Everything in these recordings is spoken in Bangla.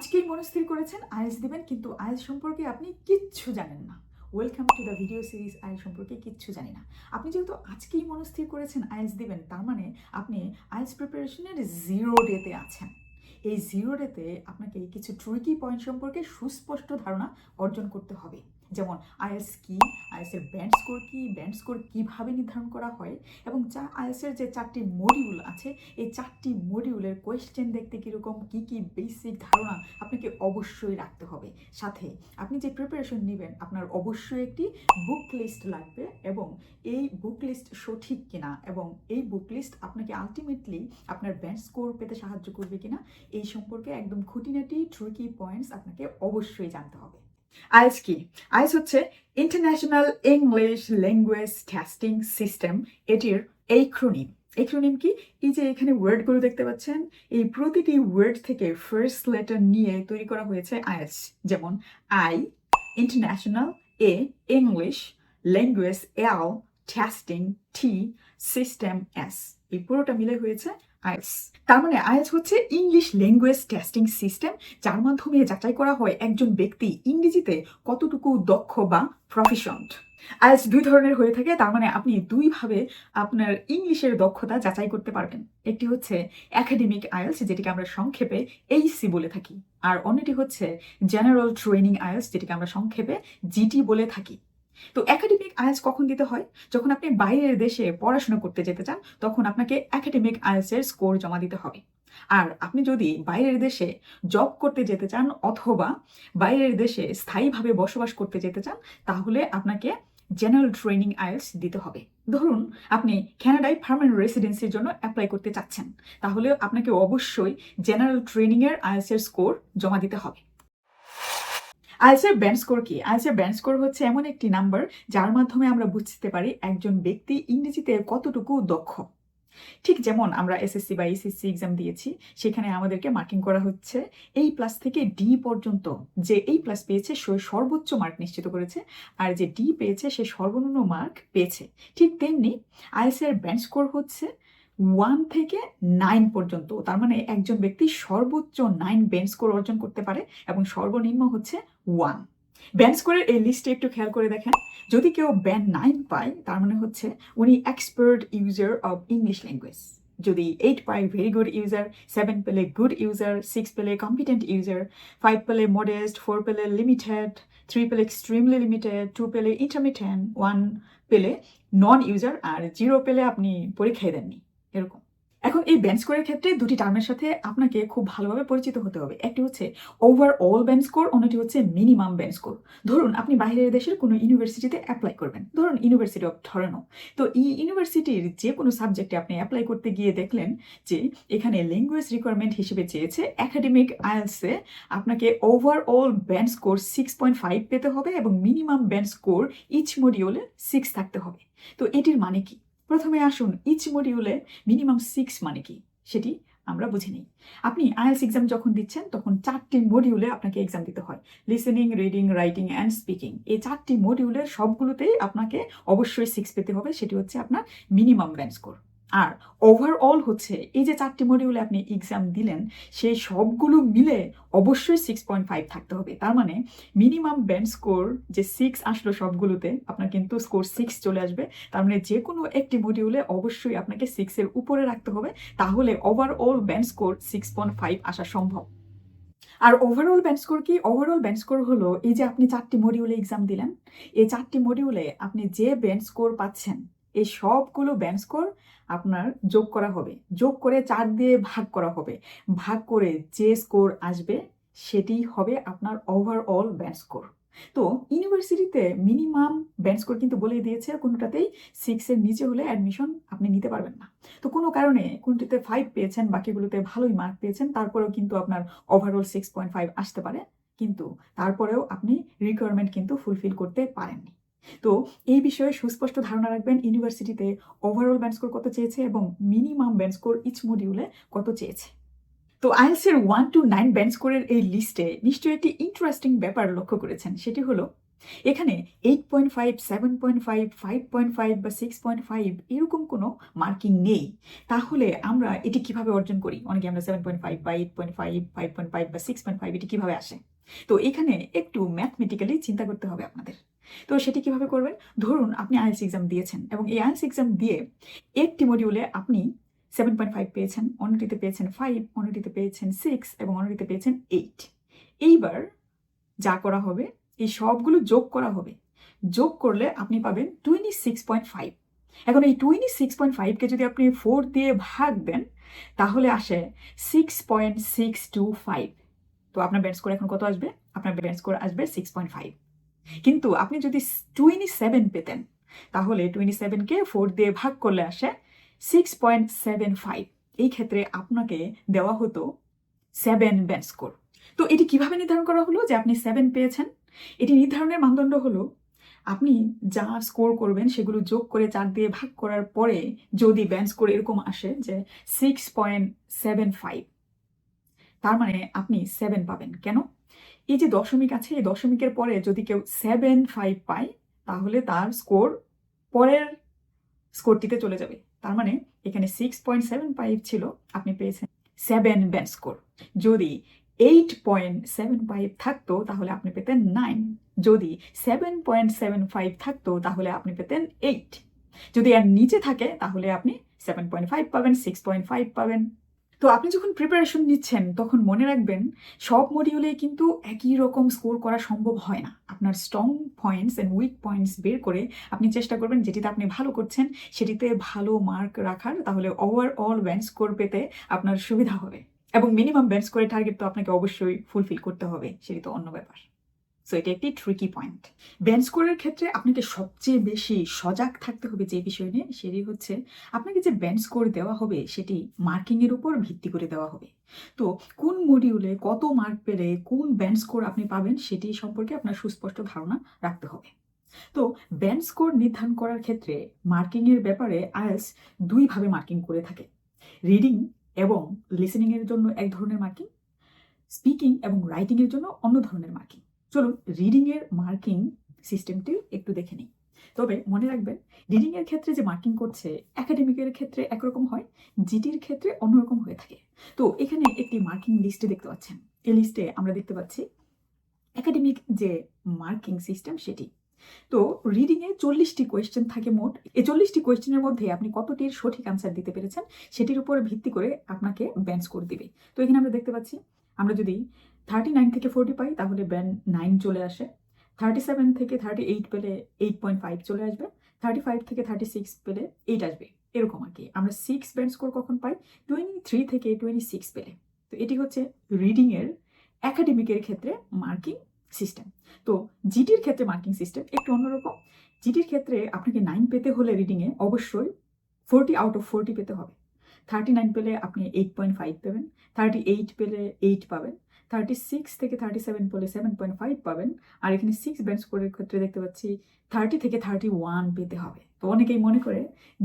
আজকেই মনস্থির করেছেন আইএলটিএস দিবেন, কিন্তু আইএলটিএস সম্পর্কে আপনি কিচ্ছু জানেন না। Welcome to the video series IELTS সম্পর্কে কিচ্ছু জানি না। আপনি যেহেতু আজকেই মনস্থির করেছেন আইএলটিএস দিবেন, তার মানে আপনি আইএলটিএস প্রিপারেশনের 0 ডেতে আছেন। এই 0 ডেতে আপনাকে কিছু ট্রিকি পয়েন্ট সম্পর্কে সুস্পষ্ট ধারণা অর্জন করতে হবে। যেমন আইএলটিএস কি, আইএলটিএসের ব্যান্ড স্কোর কি, ব্যান্ড স্কোর কীভাবে নির্ধারণ করা হয়, এবং আইএলটিএসের যে 4টি মডিউল আছে এই 4টি মডিউলের কোয়েশ্চেন দেখতে কীরকম, কী কী বেসিক ধারণা আপনাকে অবশ্যই রাখতে হবে। সাথে আপনি যে প্রিপারেশন নেবেন আপনার অবশ্যই একটি বুক লিস্ট লাগবে, এবং এই বুক লিস্ট সঠিক কিনা এবং এই বুক লিস্ট আপনাকে আলটিমেটলি আপনার ব্যান্ড স্কোর পেতে সাহায্য করবে কিনা এই সম্পর্কে একদম খুঁটিনাটি ট্রিকি পয়েন্টস আপনাকে অবশ্যই জানতে হবে। আইএলটিএস কি? আইএলটিএস হচ্ছে international English language testing system. এটির এক্রোনিম কি? এই যে এখানে ওয়ার্ডগুলো দেখতে পাচ্ছেন, এই প্রতিটি ওয়ার্ড থেকে ফার্স্ট লেটার নিয়ে তৈরি করা হয়েছে আইএলটিএস। যেমন I international, A English, language L, testing T, system S. এই পুরোটা মিলে হয়েছে আইএলটিএস। তার মানে আইএলটিএস হচ্ছে ইংলিশ ল্যাঙ্গুয়েজ টেস্টিং সিস্টেম, যার মাধ্যমে যাচাই করা হয় একজন ব্যক্তি ইংরেজিতে কতটুকু দক্ষ বা প্রফিশিয়েন্ট। আইএলটিএস 2 ধরনের হয়ে থাকে, তার মানে আপনি 2ভাবে আপনার ইংলিশের দক্ষতা যাচাই করতে পারবেন। একটি হচ্ছে একাডেমিক আইএলটিএস, যেটিকে আমরা সংক্ষেপে এইচসি বলে থাকি, আর অন্যটি হচ্ছে জেনারেল ট্রেনিং আইএলটিএস, যেটিকে আমরা সংক্ষেপে জিটি বলে থাকি। তো একাডেমিক আইএলটিএস কখন দিতে হয়? যখন আপনি বাইরের দেশে পড়াশোনা করতে যেতে চান, তখন আপনাকে একাডেমিক আইএলটিএস স্কোর জমা দিতে হবে। আর আপনি যদি বাইরের দেশে জব করতে যেতে চান অথবা বাইরের দেশে স্থায়ীভাবে বসবাস করতে যেতে চান, তাহলে আপনাকে জেনারেল ট্রেনিং আইএলটিএস দিতে হবে। ধরুন আপনি কানাডায় পার্মানেন্ট রেসিডেন্সির জন্য অ্যাপ্লাই করতে চাচ্ছেন, তাহলে আপনাকে অবশ্যই জেনারেল ট্রেনিংয়ের আইএলটিএস স্কোর জমা দিতে হবে। আইএলটিএসের ব্যান্ড স্কোর কি? আইএলটিএসের ব্যান্ড স্কোর হচ্ছে এমন একটি নাম্বার যার মাধ্যমে আমরা বুঝতে পারি একজন ব্যক্তি ইংরেজিতে কতটুকু দক্ষ। ঠিক যেমন আমরা এসএসসি বা এইচএসসি এক্সাম দিয়েছি, সেখানে আমাদেরকে মার্কিং করা হচ্ছে A+ থেকে D পর্যন্ত। যে A+ পেয়েছে সে সর্বোচ্চ মার্ক নিশ্চিত করেছে, আর যে D পেয়েছে সে সর্বনিম্ন মার্ক পেয়েছে। ঠিক তেমনি আইএলটিএসের ব্যান্ড স্কোর হচ্ছে 1 থেকে 9 পর্যন্ত। তার মানে একজন ব্যক্তি সর্বোচ্চ 9 ব্যান্ড স্কোর অর্জন করতে পারে এবং সর্বনিম্ন হচ্ছে 1। ব্যান্ড স্কোরের এই লিস্টে একটু খেয়াল করে দেখেন, যদি কেউ ব্যান্ড 9 পায় তার মানে হচ্ছে উনি expert user of English language. যদি 8 পায় ভেরি গুড ইউজার, 7 পেলে গুড ইউজার, 6 পেলে কম্পিটেন্ট ইউজার, 5 পেলে মডেস্ট, 4 পেলে লিমিটেড, 3 পেলে এক্সট্রিমলি লিমিটেড, 2 পেলে ইন্টারমিডিয়েট, 1 পেলে নন ইউজার, আর 0 পেলে আপনি পরীক্ষায় দেননি, এরকম। এখন এই ব্যান্ড স্কোরের ক্ষেত্রে দুটি টার্মের সাথে আপনাকে খুব ভালোভাবে পরিচিত হতে হবে। একটি হচ্ছে ওভারঅল ব্যান্ড স্কোর, অন্যটি হচ্ছে মিনিমাম ব্যান্ড স্কোর। ধরুন আপনি বাইরের দেশের কোনো ইউনিভার্সিটিতে অ্যাপ্লাই করবেন, ধরুন ইউনিভার্সিটি অফ টরন্টো। তো এই ইউনিভার্সিটির যে কোনো সাবজেক্টে আপনি অ্যাপ্লাই করতে গিয়ে দেখলেন যে এখানে ল্যাঙ্গুয়েজ রিকোয়ারমেন্ট হিসেবে চেয়েছে একাডেমিক আইএলটিএসে আপনাকে ওভারঅল ব্যান্ড স্কোর 6.5 পেতে হবে এবং মিনিমাম ব্যান্ড স্কোর ইচ মডিউলে 6 থাকতে হবে। তো এটির মানে কি? প্রথমে আসুন ইচ মডিউলে মিনিমাম 6 মানে কি সেটি আমরা বুঝে নিই। আপনি আইএলটিএস এক্সাম যখন দিচ্ছেন তখন 4টি মডিউলে আপনাকে এক্সাম দিতে হয়, listening, reading, writing and speaking. এই 4টি মডিউলের সবগুলোতেই আপনাকে অবশ্যই 6 পেতে হবে, সেটি হচ্ছে আপনার মিনিমাম ব্যান্ড স্কোর। আর ওভারঅল হচ্ছে এই যে 4টি মডিউলে আপনি এক্সাম দিলেন সেই সবগুলো মিলে অবশ্যই 6.5 থাকতে হবে। তার মানে মিনিমাম ব্যান্ড স্কোর যে 6 আসলো সবগুলোতে, আপনার কিন্তু স্কোর 6 চলে আসবে। তার মানে যে কোনো একটি মডিউলে অবশ্যই আপনাকে 6-এর উপরে রাখতে হবে, তাহলে ওভারঅল ব্যান্ড স্কোর 6.5 আসা সম্ভব। আর ওভারঅল ব্যান্ড স্কোর কি? ওভারঅল ব্যান্ড স্কোর হলো এই যে আপনি 4টি মডিউলে এক্সাম দিলেন, এই 4টি মডিউলে আপনি যে ব্যান্ড স্কোর পাচ্ছেন এই সবগুলো ব্যান্ড স্কোর আপনার যোগ করা হবে, যোগ করে 4 দিয়ে ভাগ করা হবে, ভাগ করে যে স্কোর আসবে সেটি হবে আপনার ওভারঅল ব্যান্ড স্কোর। তো ইউনিভার্সিটিতে মিনিমাম ব্যান্ড স্কোর কিন্তু বলে দিয়েছে কোনোটাতেই 6-এর নিচে হলে অ্যাডমিশন আপনি নিতে পারবেন না। তো কোনো কারণে কোনটিতে 5 পেয়েছেন, বাকিগুলোতে ভালোই মার্ক পেয়েছেন, তারপরেও কিন্তু আপনার ওভারঅল 6.5 আসতে পারে, কিন্তু তারপরেও আপনি রিকোয়ারমেন্ট কিন্তু ফুলফিল করতে পারেননি। তো এই বিষয়ে সুস্পষ্ট ধারণা রাখবেন ইউনিভার্সিটিতে ওভারঅল ব্যান্ড স্কোর কত চেয়েছে এবং মিনিমাম ব্যান্ড স্কোর ইচ মডিউলে কত চেয়েছে। তো আইএলটিএসের 1 to 9 ব্যান্ড স্কোরের এই লিস্টে নিশ্চয়ই একটি ইন্টারেস্টিং ব্যাপার লক্ষ্য করেছেন, সেটি হলো এখানে 8.5, 7.5, 5.5 বা 6.5 এরকম কোনো মার্কিং নেই। তাহলে আমরা এটি কিভাবে অর্জন করি? অনেকে আমরা 7.5 বা 8.5, 5.5 বা 6.5 এটি কিভাবে আসে? তো এখানে একটু ম্যাথমেটিক্যালি চিন্তা করতে হবে আপনাদের। তো সেটি কিভাবে করবেন? ধরুন আপনি আইএলটিএস এক্সাম দিয়েছেন এবং এই আইএলটিএস এক্সাম দিয়ে একটি মডিউলে আপনি 7.5 পেয়েছেন, অন্যটিতে পেয়েছেন 5, অন্যটিতে পেয়েছেন 6 এবং অন্যটিতে পেয়েছেন 8। এইবার যা করা হবে, এই সবগুলো যোগ করা হবে। যোগ করলে আপনি পাবেন 26.5। এখন এই 26.5কে যদি আপনি 4 দিয়ে ভাগ দেন তাহলে আসে 6.625। তো আপনার ব্যান্ড স্কোর এখন কত আসবে? আপনার ব্যান্ড স্কোর আসবে 6.5। কিন্তু আপনি যদি 27 পেতেন তাহলে 27কে 4 দিয়ে ভাগ করলে আসে 6.75। এই ক্ষেত্রে আপনাকে দেওয়া হতো 7 ব্যান্ড স্কোর। তো এটি কিভাবে নির্ধারণ করা হলো যে আপনি 7 পেয়েছেন? এটি নির্ধারণের মানদণ্ড হলো আপনি যা স্কোর করবেন সেগুলো যোগ করে 4 দিয়ে ভাগ করার পরে যদি ব্যান্ড স্কোর এরকম আসে যে 6.75, তার মানে আপনি 7 পাবেন। কেন? এই যে দশমিক আছে, এই দশমিকের পরে যদি কেউ 7.5 পায় তাহলে তার স্কোর পরের স্কোরটিতে চলে যাবে। তার মানে এখানে 6.75 ছিল, আপনি পেয়েছেন 7 ব্যান্ড স্কোর। যদি 8.75 থাকতো তাহলে আপনি পেতেন 9। যদি 7.75 থাকতো তাহলে আপনি পেতেন 8। যদি এর নিচে থাকে তাহলে আপনি 7.5 পাবেন, 6.5 পাবেন। তো আপনি যখন প্রিপারেশন নিচ্ছেন তখন মনে রাখবেন সব মডিউলে কিন্তু একই রকম স্কোর করা সম্ভব হয় না। আপনার strong points and weak points বের করে আপনি চেষ্টা করবেন যেটিতে আপনি ভালো করছেন সেটিতে ভালো মার্ক রাখার, তাহলে ওভারঅল ব্যান্ড স্কোর পেতে আপনার সুবিধা হবে। এবং মিনিমাম ব্যান্ড স্কোরের টার্গেট তো আপনাকে অবশ্যই ফুলফিল করতে হবে, সেটি তো অন্য ব্যাপার। সো এটা একটি ট্রিকি পয়েন্ট। ব্যান্ড স্কোরের ক্ষেত্রে আপনাকে সবচেয়ে বেশি সজাগ থাকতে হবে যে বিষয় নিয়ে, সেটি হচ্ছে আপনাকে যে ব্যান্ড স্কোর দেওয়া হবে সেটি মার্কিংয়ের উপর ভিত্তি করে দেওয়া হবে। তো কোন মডিউলে কত মার্ক পেলে কোন ব্যান্ড স্কোর আপনি পাবেন সেটি সম্পর্কে আপনার সুস্পষ্ট ধারণা রাখতে হবে। তো ব্যান্ড স্কোর নির্ধারণ করার ক্ষেত্রে মার্কিংয়ের ব্যাপারে আইএলটিএস দুইভাবে মার্কিং করে থাকে। রিডিং এবং লিসেনিংয়ের জন্য এক ধরনের মার্কিং, স্পিকিং এবং রাইটিংয়ের জন্য অন্য ধরনের মার্কিং। চলুন রিডিংয়ের মার্কিং সিস্টেমটি একটু দেখে নিই। তবে মনে রাখবেন রিডিংয়ের ক্ষেত্রে যে মার্কিং করছে একাডেমিকের ক্ষেত্রে একরকম হয়, জিটির ক্ষেত্রে অন্যরকম হয়ে থাকে। তো এখানে একটি মার্কিং লিস্টে দেখতে পাচ্ছেন। এই লিস্টে আমরা দেখতে পাচ্ছি একাডেমিক যে মার্কিং সিস্টেম সেটি। তো রিডিংয়ে 40টি কোয়েশ্চেন থাকে মোট। এই 40টি কোয়েশ্চেনের মধ্যে আপনি কতটির সঠিক আনসার দিতে পেরেছেন সেটির উপর ভিত্তি করে আপনাকে ব্যান্ড স্কোর দিবে। তো এখানে আমরা দেখতে পাচ্ছি আমরা যদি 39 থেকে 40 পাই তাহলে ব্যান্ড 9 চলে আসে, 37 থেকে 38 পেলে 8.5 চলে আসবে, 35 থেকে 36 পেলে 8 আসবে, এরকম আর কি। আমরা 6 ব্যান্ড স্কোর কখন পাই? 23 থেকে 26 পেলে। তো এটি হচ্ছে রিডিংয়ের একাডেমিকের ক্ষেত্রে মার্কিং সিস্টেম। তো জিটির ক্ষেত্রে মার্কিং সিস্টেম একটু অন্যরকম। জিটির ক্ষেত্রে আপনাকে 9 পেতে হলে রিডিংয়ে অবশ্যই 40 আউট অফ 40 পেতে হবে। 39 পেলে আপনি 8.5 পাবেন, 38 পেলে 8 পাবেন, 36 থেকে 37 পেলে 7.5 পাবেন। আর এখানে 6 ব্যান্ড স্কোরের ক্ষেত্রে দেখতে পাচ্ছি 30 থেকে 31 পেতে হবে। তো অনেকেই মনে করে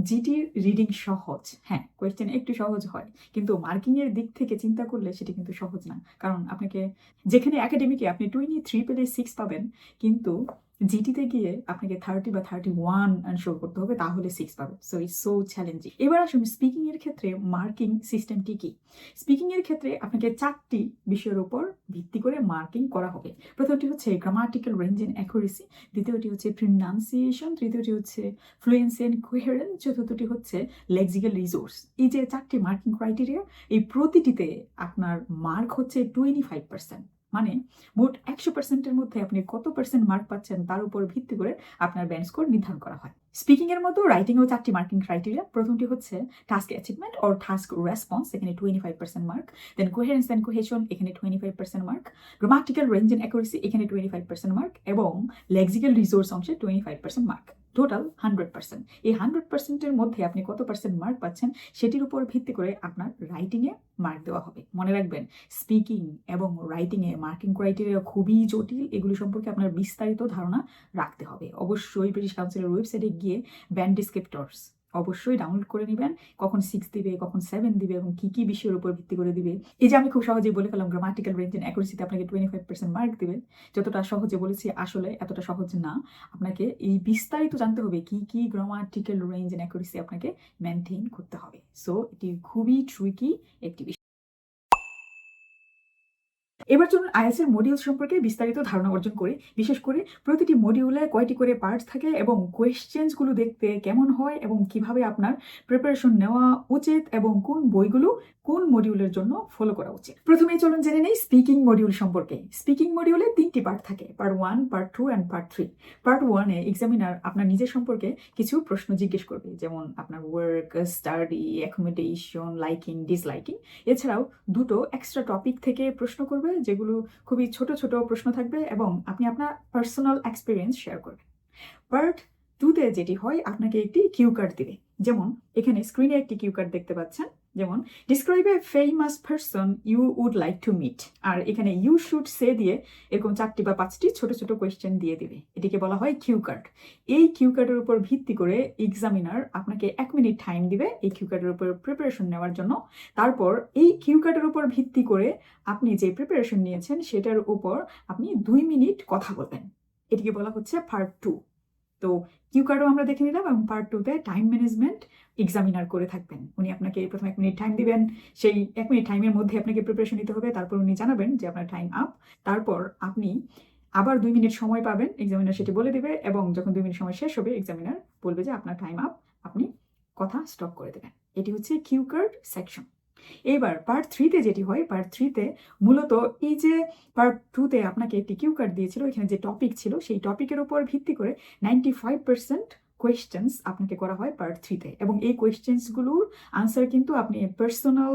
জিটির রিডিং সহজ। হ্যাঁ, কোয়েশ্চেন একটু সহজ হয়, কিন্তু মার্কিংয়ের দিক থেকে চিন্তা করলে সেটি কিন্তু সহজ না। কারণ আপনাকে যেখানে একাডেমিকে আপনি 23 পেলে 6 পাবেন, কিন্তু জিটিতে গিয়ে আপনাকে 30 বা 31 আনশোর করতে হবে, তাহলে 6 পাবেন। So it's so challenging. এবার আসুন স্পিকিং এর ক্ষেত্রে মার্কিং সিস্টেমটি কি। স্পিকিং এর ক্ষেত্রে আপনাকে 4টি বিষয়ের উপর ভিত্তি করে মার্কিং করা হবে। প্রথমটি হচ্ছে গ্রামাটিক্যাল রেঞ্জ এন্ড অ্যাকুরেসি, দ্বিতীয়টি হচ্ছে প্রনাউন্সিয়েশন, তৃতীয়টি হচ্ছে ফ্লুয়েন্সি এন্ড কোহেরেন্স, চতুর্থটি হচ্ছে লেক্সিক্যাল রিসোর্স। এই যে 4টি মার্কিং ক্রাইটেরিয়া, এই প্রতিটিতে আপনার মার্ক হচ্ছে 25%। মানে মোট 100%-এর মধ্যে আপনি কত পার্সেন্ট মার্ক পাচ্ছেন তার উপর ভিত্তি করে আপনার ব্যান্ড স্কোর নির্ধারণ করা হয়। স্পিকিং এর মতো রাইটিংয়েও 4টি মার্কিং ক্রাইটেরিয়া। প্রথমটি হচ্ছে task achievement or task response, এখানে 25% mark. Then coherence and cohesion, এখানে 25% mark. Grammatical range and accuracy, এখানে 25% মার্ক। এবং লেক্সিক্যাল রিসোর্স অংশে 25% মার্ক। টোটাল 100%। এই 100%-এর মধ্যে আপনি কত পার্সেন্ট মার্ক পাচ্ছেন সেটির উপর ভিত্তি করে আপনার রাইটিংয়ে মার্ক দেওয়া হবে। মনে রাখবেন স্পিকিং এবং রাইটিংয়ে মার্কিং ক্রাইটেরিয়া খুবই জটিল, এগুলি সম্পর্কে আপনার বিস্তারিত ধারণা রাখতে হবে। অবশ্যই ব্রিটিশ কাউন্সিলের ওয়েবসাইটে গিয়ে ব্যান্ড ডিসক্রিপ্টরস অবশ্যই ডাউনলোড করে নেবেন। কখন 6 দিবে, কখন 7 দিবে এবং কি কি বিষয়ের উপর ভিত্তি করে দিবে। এই যে আমি খুব সহজেই বলে ফেললাম গ্রামাটিক্যাল রেঞ্জ এন্ড অ্যাকুরেসিতে আপনাকে 25% মার্ক দিবে। যতটা সহজে বলেছি আসলে এতটা সহজ না। আপনাকে এই বিস্তারিত জানতে হবে কি কি গ্রামাটিক্যাল রেঞ্জ এন্ড অ্যাকুরেসি আপনাকে মেনটেন করতে হবে। সো এটি খুবই ট্রিকি একটি বিষয়। এবার চলুন আইএলটিএস এর মডিউল সম্পর্কে বিস্তারিত ধারণা অর্জন করি। বিশেষ করে প্রতিটি মডিউলে কয়টি করে পার্টস থাকে এবং কোয়েশ্চেন্সগুলো দেখতে কেমন হয় এবং কিভাবে আপনার প্রিপারেশন নেওয়া উচিত এবং কোন বইগুলো কোন মডিউলের জন্য ফলো করা উচিত। প্রথমেই চলুন জেনে নেই স্পিকিং মডিউল সম্পর্কে। স্পিকিং মডিউলে 3টি পার্ট থাকে, part 1, part 2 and part 3। Part 1-এ এক্সামিনার আপনার নিজের সম্পর্কে কিছু প্রশ্ন জিজ্ঞেস করবে, যেমন আপনার work, study, accommodation, liking, disliking. এছাড়াও দুটো এক্সট্রা টপিক থেকে প্রশ্ন করবে, যেগুলো খুবই ছোট ছোট প্রশ্ন থাকবে এবং আপনি আপনার পার্সোনাল এক্সপিরিয়েন্স শেয়ার করবেন। পার্ট 2-তে যেটি হয়, আপনাকে একটি কিউ কার্ড দিবে। যেমন এখানে স্ক্রিনে একটি কিউ কার্ড দেখতে পাচ্ছেন, যেমন describe a famous person you would like to meet. আর এখানে ইউ শুড সে দিয়ে এরকম 4টি বা 5টি ছোট ছোট কোয়েশ্চেন দিয়ে দিবে। এটিকে বলা হয় কিউ কার্ড। এই কিউ কার্ডের উপর ভিত্তি করে এক্সামিনার আপনাকে 1 মিনিট টাইম দিবে এই কিউ কার্ডের উপর প্রিপারেশন নেওয়ার জন্য। তারপর এই কিউ কার্ডের উপর ভিত্তি করে আপনি যে প্রিপারেশন নিয়েছেন সেটার উপর আপনি 2 মিনিট কথা বলবেন। এটিকে বলা হচ্ছে পার্ট 2। তো কিউ কার্ডও আমরা দেখে নিলাম এবং পার্ট 2-তে টাইম ম্যানেজমেন্ট এক্সামিনার করে থাকবেন। উনি আপনাকে প্রথমে 1 মিনিট টাইম দিবেন, সেই 1 মিনিট টাইমের মধ্যে আপনাকে প্রিপারেশন নিতে হবে। তারপর উনি জানাবেন যে আপনার টাইম আপ। তারপর আপনি আবার 2 মিনিট সময় পাবেন, এক্সামিনার সেটি বলে দিবে এবং যখন 2 মিনিট সময় শেষ হবে এক্সামিনার বলবে যে আপনার টাইম আপ, আপনি কথা স্টপ করে দেবেন। এটি হচ্ছে কিউ কার্ড সেকশন। এবার পার্ট 3-তে যেটি হয়, পার্ট 3-তে মূলত এই যে পার্ট 2-তে আপনাকে একটি কিউ কার্ড দিয়েছিল, এখানে যে টপিক ছিল সেই টপিকের উপর ভিত্তি করে 95% কোয়েশ্চেন্স আপনাকে করা হয় পার্ট 3-তে এবং এই কোয়েশ্চেন্সগুলোর আনসার কিন্তু আপনি পার্সোনাল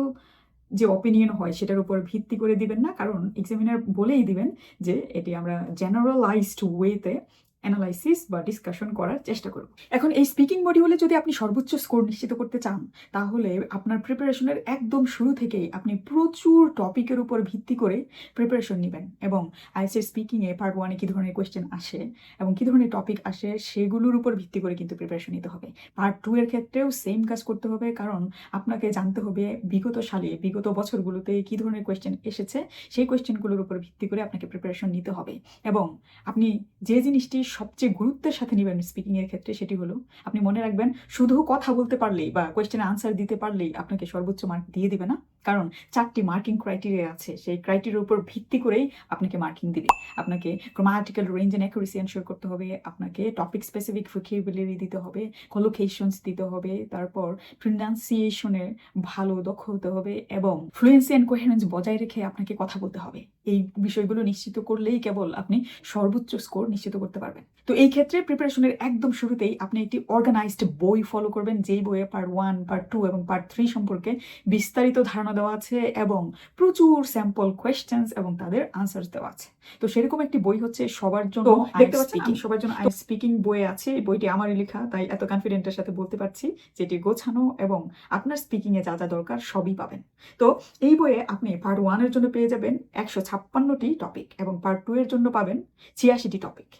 যে অপিনিয়ন হয় সেটার উপর ভিত্তি করে দিবেন না, কারণ এক্সামিনার বলেই দিবেন যে এটি আমরা জেনারেলাইজড ওয়েতে অ্যানালাইসিস বা ডিসকাশন করার চেষ্টা করব। এখন এই স্পিকিং মডিউলে যদি আপনি সর্বোচ্চ স্কোর নিশ্চিত করতে চান, তাহলে আপনার প্রিপারেশনের একদম শুরু থেকেই আপনি প্রচুর টপিকের উপর ভিত্তি করে প্রিপারেশন নেবেন এবং আইএলটিএস স্পিকিংয়ে পার্ট 1-এ কী ধরনের কোয়েশ্চেন আসে এবং কী ধরনের টপিক আসে সেগুলোর উপর ভিত্তি করে কিন্তু প্রিপারেশন নিতে হবে। পার্ট 2-এর ক্ষেত্রেও সেম কাজ করতে হবে, কারণ আপনাকে জানতে হবে বিগত সালে, বিগত বছরগুলোতে কী ধরনের কোয়েশ্চেন এসেছে, সেই কোয়েশ্চেনগুলোর উপর ভিত্তি করে আপনাকে প্রিপারেশন নিতে হবে। এবং আপনি যে জিনিসটি সবচেয়ে গুরুত্বের সাথে নেবেন স্পিকিংয়ের ক্ষেত্রে সেটি হলো, আপনি মনে রাখবেন শুধু কথা বলতে পারলেই বা কোয়েশ্চেনের আনসার দিতে পারলেই আপনাকে সর্বোচ্চ মার্ক দিয়ে দিবে না, কারণ 4টি মার্কিং ক্রাইটেরিয়া আছে। সেই ক্রাইটেরিয়ার উপর ভিত্তি করেই আপনাকে মার্কিং দিবে। আপনাকে grammatical range and accuracy ensure করতে হবে, আপনাকে টপিক স্পেসিফিক ভোকাবুলারি দিতে হবে, কলোকেশনস দিতে হবে, তারপর প্রনাউন্সিয়েশনের ভালো দক্ষ হতে হবে এবং ফ্লুয়েন্সি অ্যান্ড কোহেরেন্স বজায় রেখে আপনাকে কথা বলতে হবে। এই বিষয়গুলো নিশ্চিত করলেই কেবল আপনি সর্বোচ্চ স্কোর নিশ্চিত করতে পারবেন। তো এই ক্ষেত্রে প্রিপারেশনের একদম শুরুতেই আপনি একটি অর্গানাইজড বই ফলো করবেন, যেই বইয়ে পার্ট 1, পার্ট 2 এবং পার্ট 3 সম্পর্কে বিস্তারিত ধারণা দেওয়া আছে এবং প্রচুর স্যাম্পল কোয়েশ্চেন্স এবং তাদের আনসার দেওয়া আছে। তো সেরকম একটি বই হচ্ছে সবার জন্য। দেখতে পাচ্ছেন আমি সবার জন্য আইএলটিএস স্পিকিং বই আছে। এই বইটি আমারই লেখা, তাই এত কনফিডেন্টের সাথে বলতে পারছি যেটি গোছানো এবং আপনার স্পিকিংয়ে যা যা দরকার সবই পাবেন। তো এই বইয়ে আপনি পার্ট 1-এর জন্য পেয়ে যাবেন 156টি টপিক এবং পার্ট 2-এর জন্য পাবেন 86টি টপিক।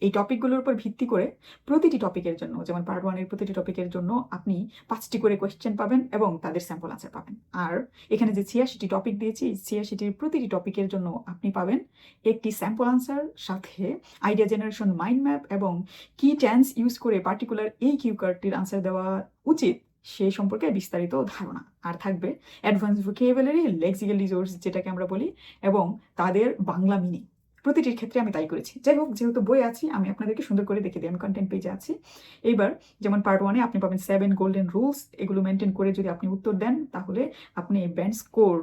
এই টপিকগুলোর উপর ভিত্তি করে প্রতিটি টপিকের জন্য, যেমন পার্ট 1-এর প্রতিটি টপিকের জন্য আপনি 5টি করে কোয়েশ্চেন পাবেন এবং তাদের স্যাম্পল আনসার পাবেন। আর এখানে যে 86টি টপিক দিয়েছি, 86টির প্রতিটি টপিকের জন্য আপনি পাবেন একটি স্যাম্পল আনসার, সাথে আইডিয়া জেনারেশন মাইন্ড ম্যাপ এবং কি টেন্স ইউজ করে পার্টিকুলার এই কিউ কার্ডটির আনসার দেওয়া উচিত সেই সম্পর্কে বিস্তারিত ধারণা। আর থাকবে অ্যাডভান্স ভোকাবুলারি, লেক্সিক্যাল রিসোর্স যেটাকে আমরা বলি, এবং তাদের বাংলা মিনিং। প্রতিটির ক্ষেত্রে আমি তাই করেছি। যাই হোক, যেহেতু বই আছি আমি আপনাদেরকে সুন্দর করে দেখে দিই, আমি কন্টেন্ট পেজে আছি। এইবার যেমন পার্ট 1-এ আপনি পাবেন 7 গোল্ডেন রুলস। এগুলো মেনটেন করে যদি আপনি উত্তর দেন তাহলে আপনি ব্যান্ড স্কোর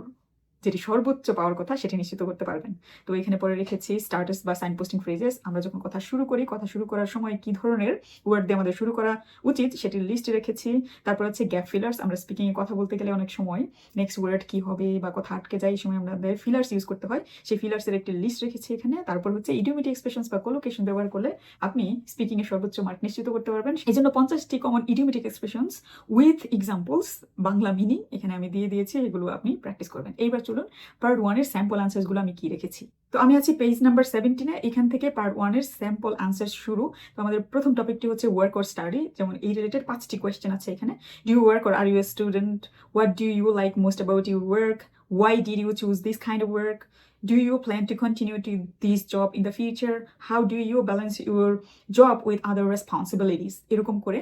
যেটি সর্বোচ্চ পাওয়ার কথা সেটি নিশ্চিত করতে পারবেন। তো এখানে পরে রেখেছি স্টার্টার্স বা সাইন পোস্টিং ফ্রেজেস। আমরা যখন কথা শুরু করি, কথা শুরু করার সময় কি ধরনের ওয়ার্ড দিয়ে আমাদের শুরু করা উচিত সেটির লিস্ট রেখেছি। তারপর হচ্ছে গ্যাপ ফিলার্স। আমরা স্পিকিংয়ে কথা বলতে গেলে অনেক সময় নেক্সট ওয়ার্ড কি হবে বা কথা আটকে যায়, এই সময় আমাদের ফিলার্স ইউজ করতে হয়, সেই ফিলার্সের একটি লিস্ট রেখেছি এখানে। তারপর হচ্ছে ইডিওমেটিক এক্সপ্রেশনস বা কোলোকেশন ব্যবহার করলে আপনি স্পিকিংয়ে সর্বোচ্চ মার্ক নিশ্চিত করতে পারবেন। এই জন্য 50টি common idiomatic expressions with examples, Bangla meaning এখানে আমি দিয়ে দিয়েছি, এগুলো আপনি প্র্যাকটিস করবেন। এইবার চলুন পার্ট 1-এর স্যাম্পল আনসার্সগুলো আমি কি রেখেছি। তো আমি আছি পেজ নাম্বার 17-এ। এখান থেকে পার্ট 1-এর স্যাম্পল আনসার শুরু। তো আমাদের প্রথম টপিকটি হচ্ছে ওয়ার্ক অর স্টাডি, যেমন এই রিলেটেড 5টি কোয়েশ্চেন আছে এখানে। Do you work or are you a student? What do you like most about your work? Why did you choose this kind of work? Do you plan to continue to this job in the future? How do you balance your job with other responsibilities? এরকম করে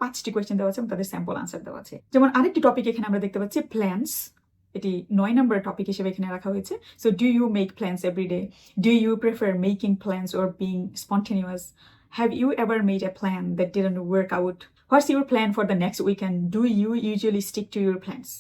5টি কোয়েশ্চেন দেওয়া আছে এবং তাদের স্যাম্পল আনসার দেওয়া আছে। যেমন আরেকটি টপিক এখানে আমরা দেখতে পাচ্ছি প্ল্যানস, এটি 9 নম্বর টপিক হিসেবে এখানে রাখা হয়েছে। So do you make plans every day? Do you prefer making plans or being spontaneous? Have you ever made a plan that didn't work out? What's your plan for the next weekend? Do you usually stick to your plans?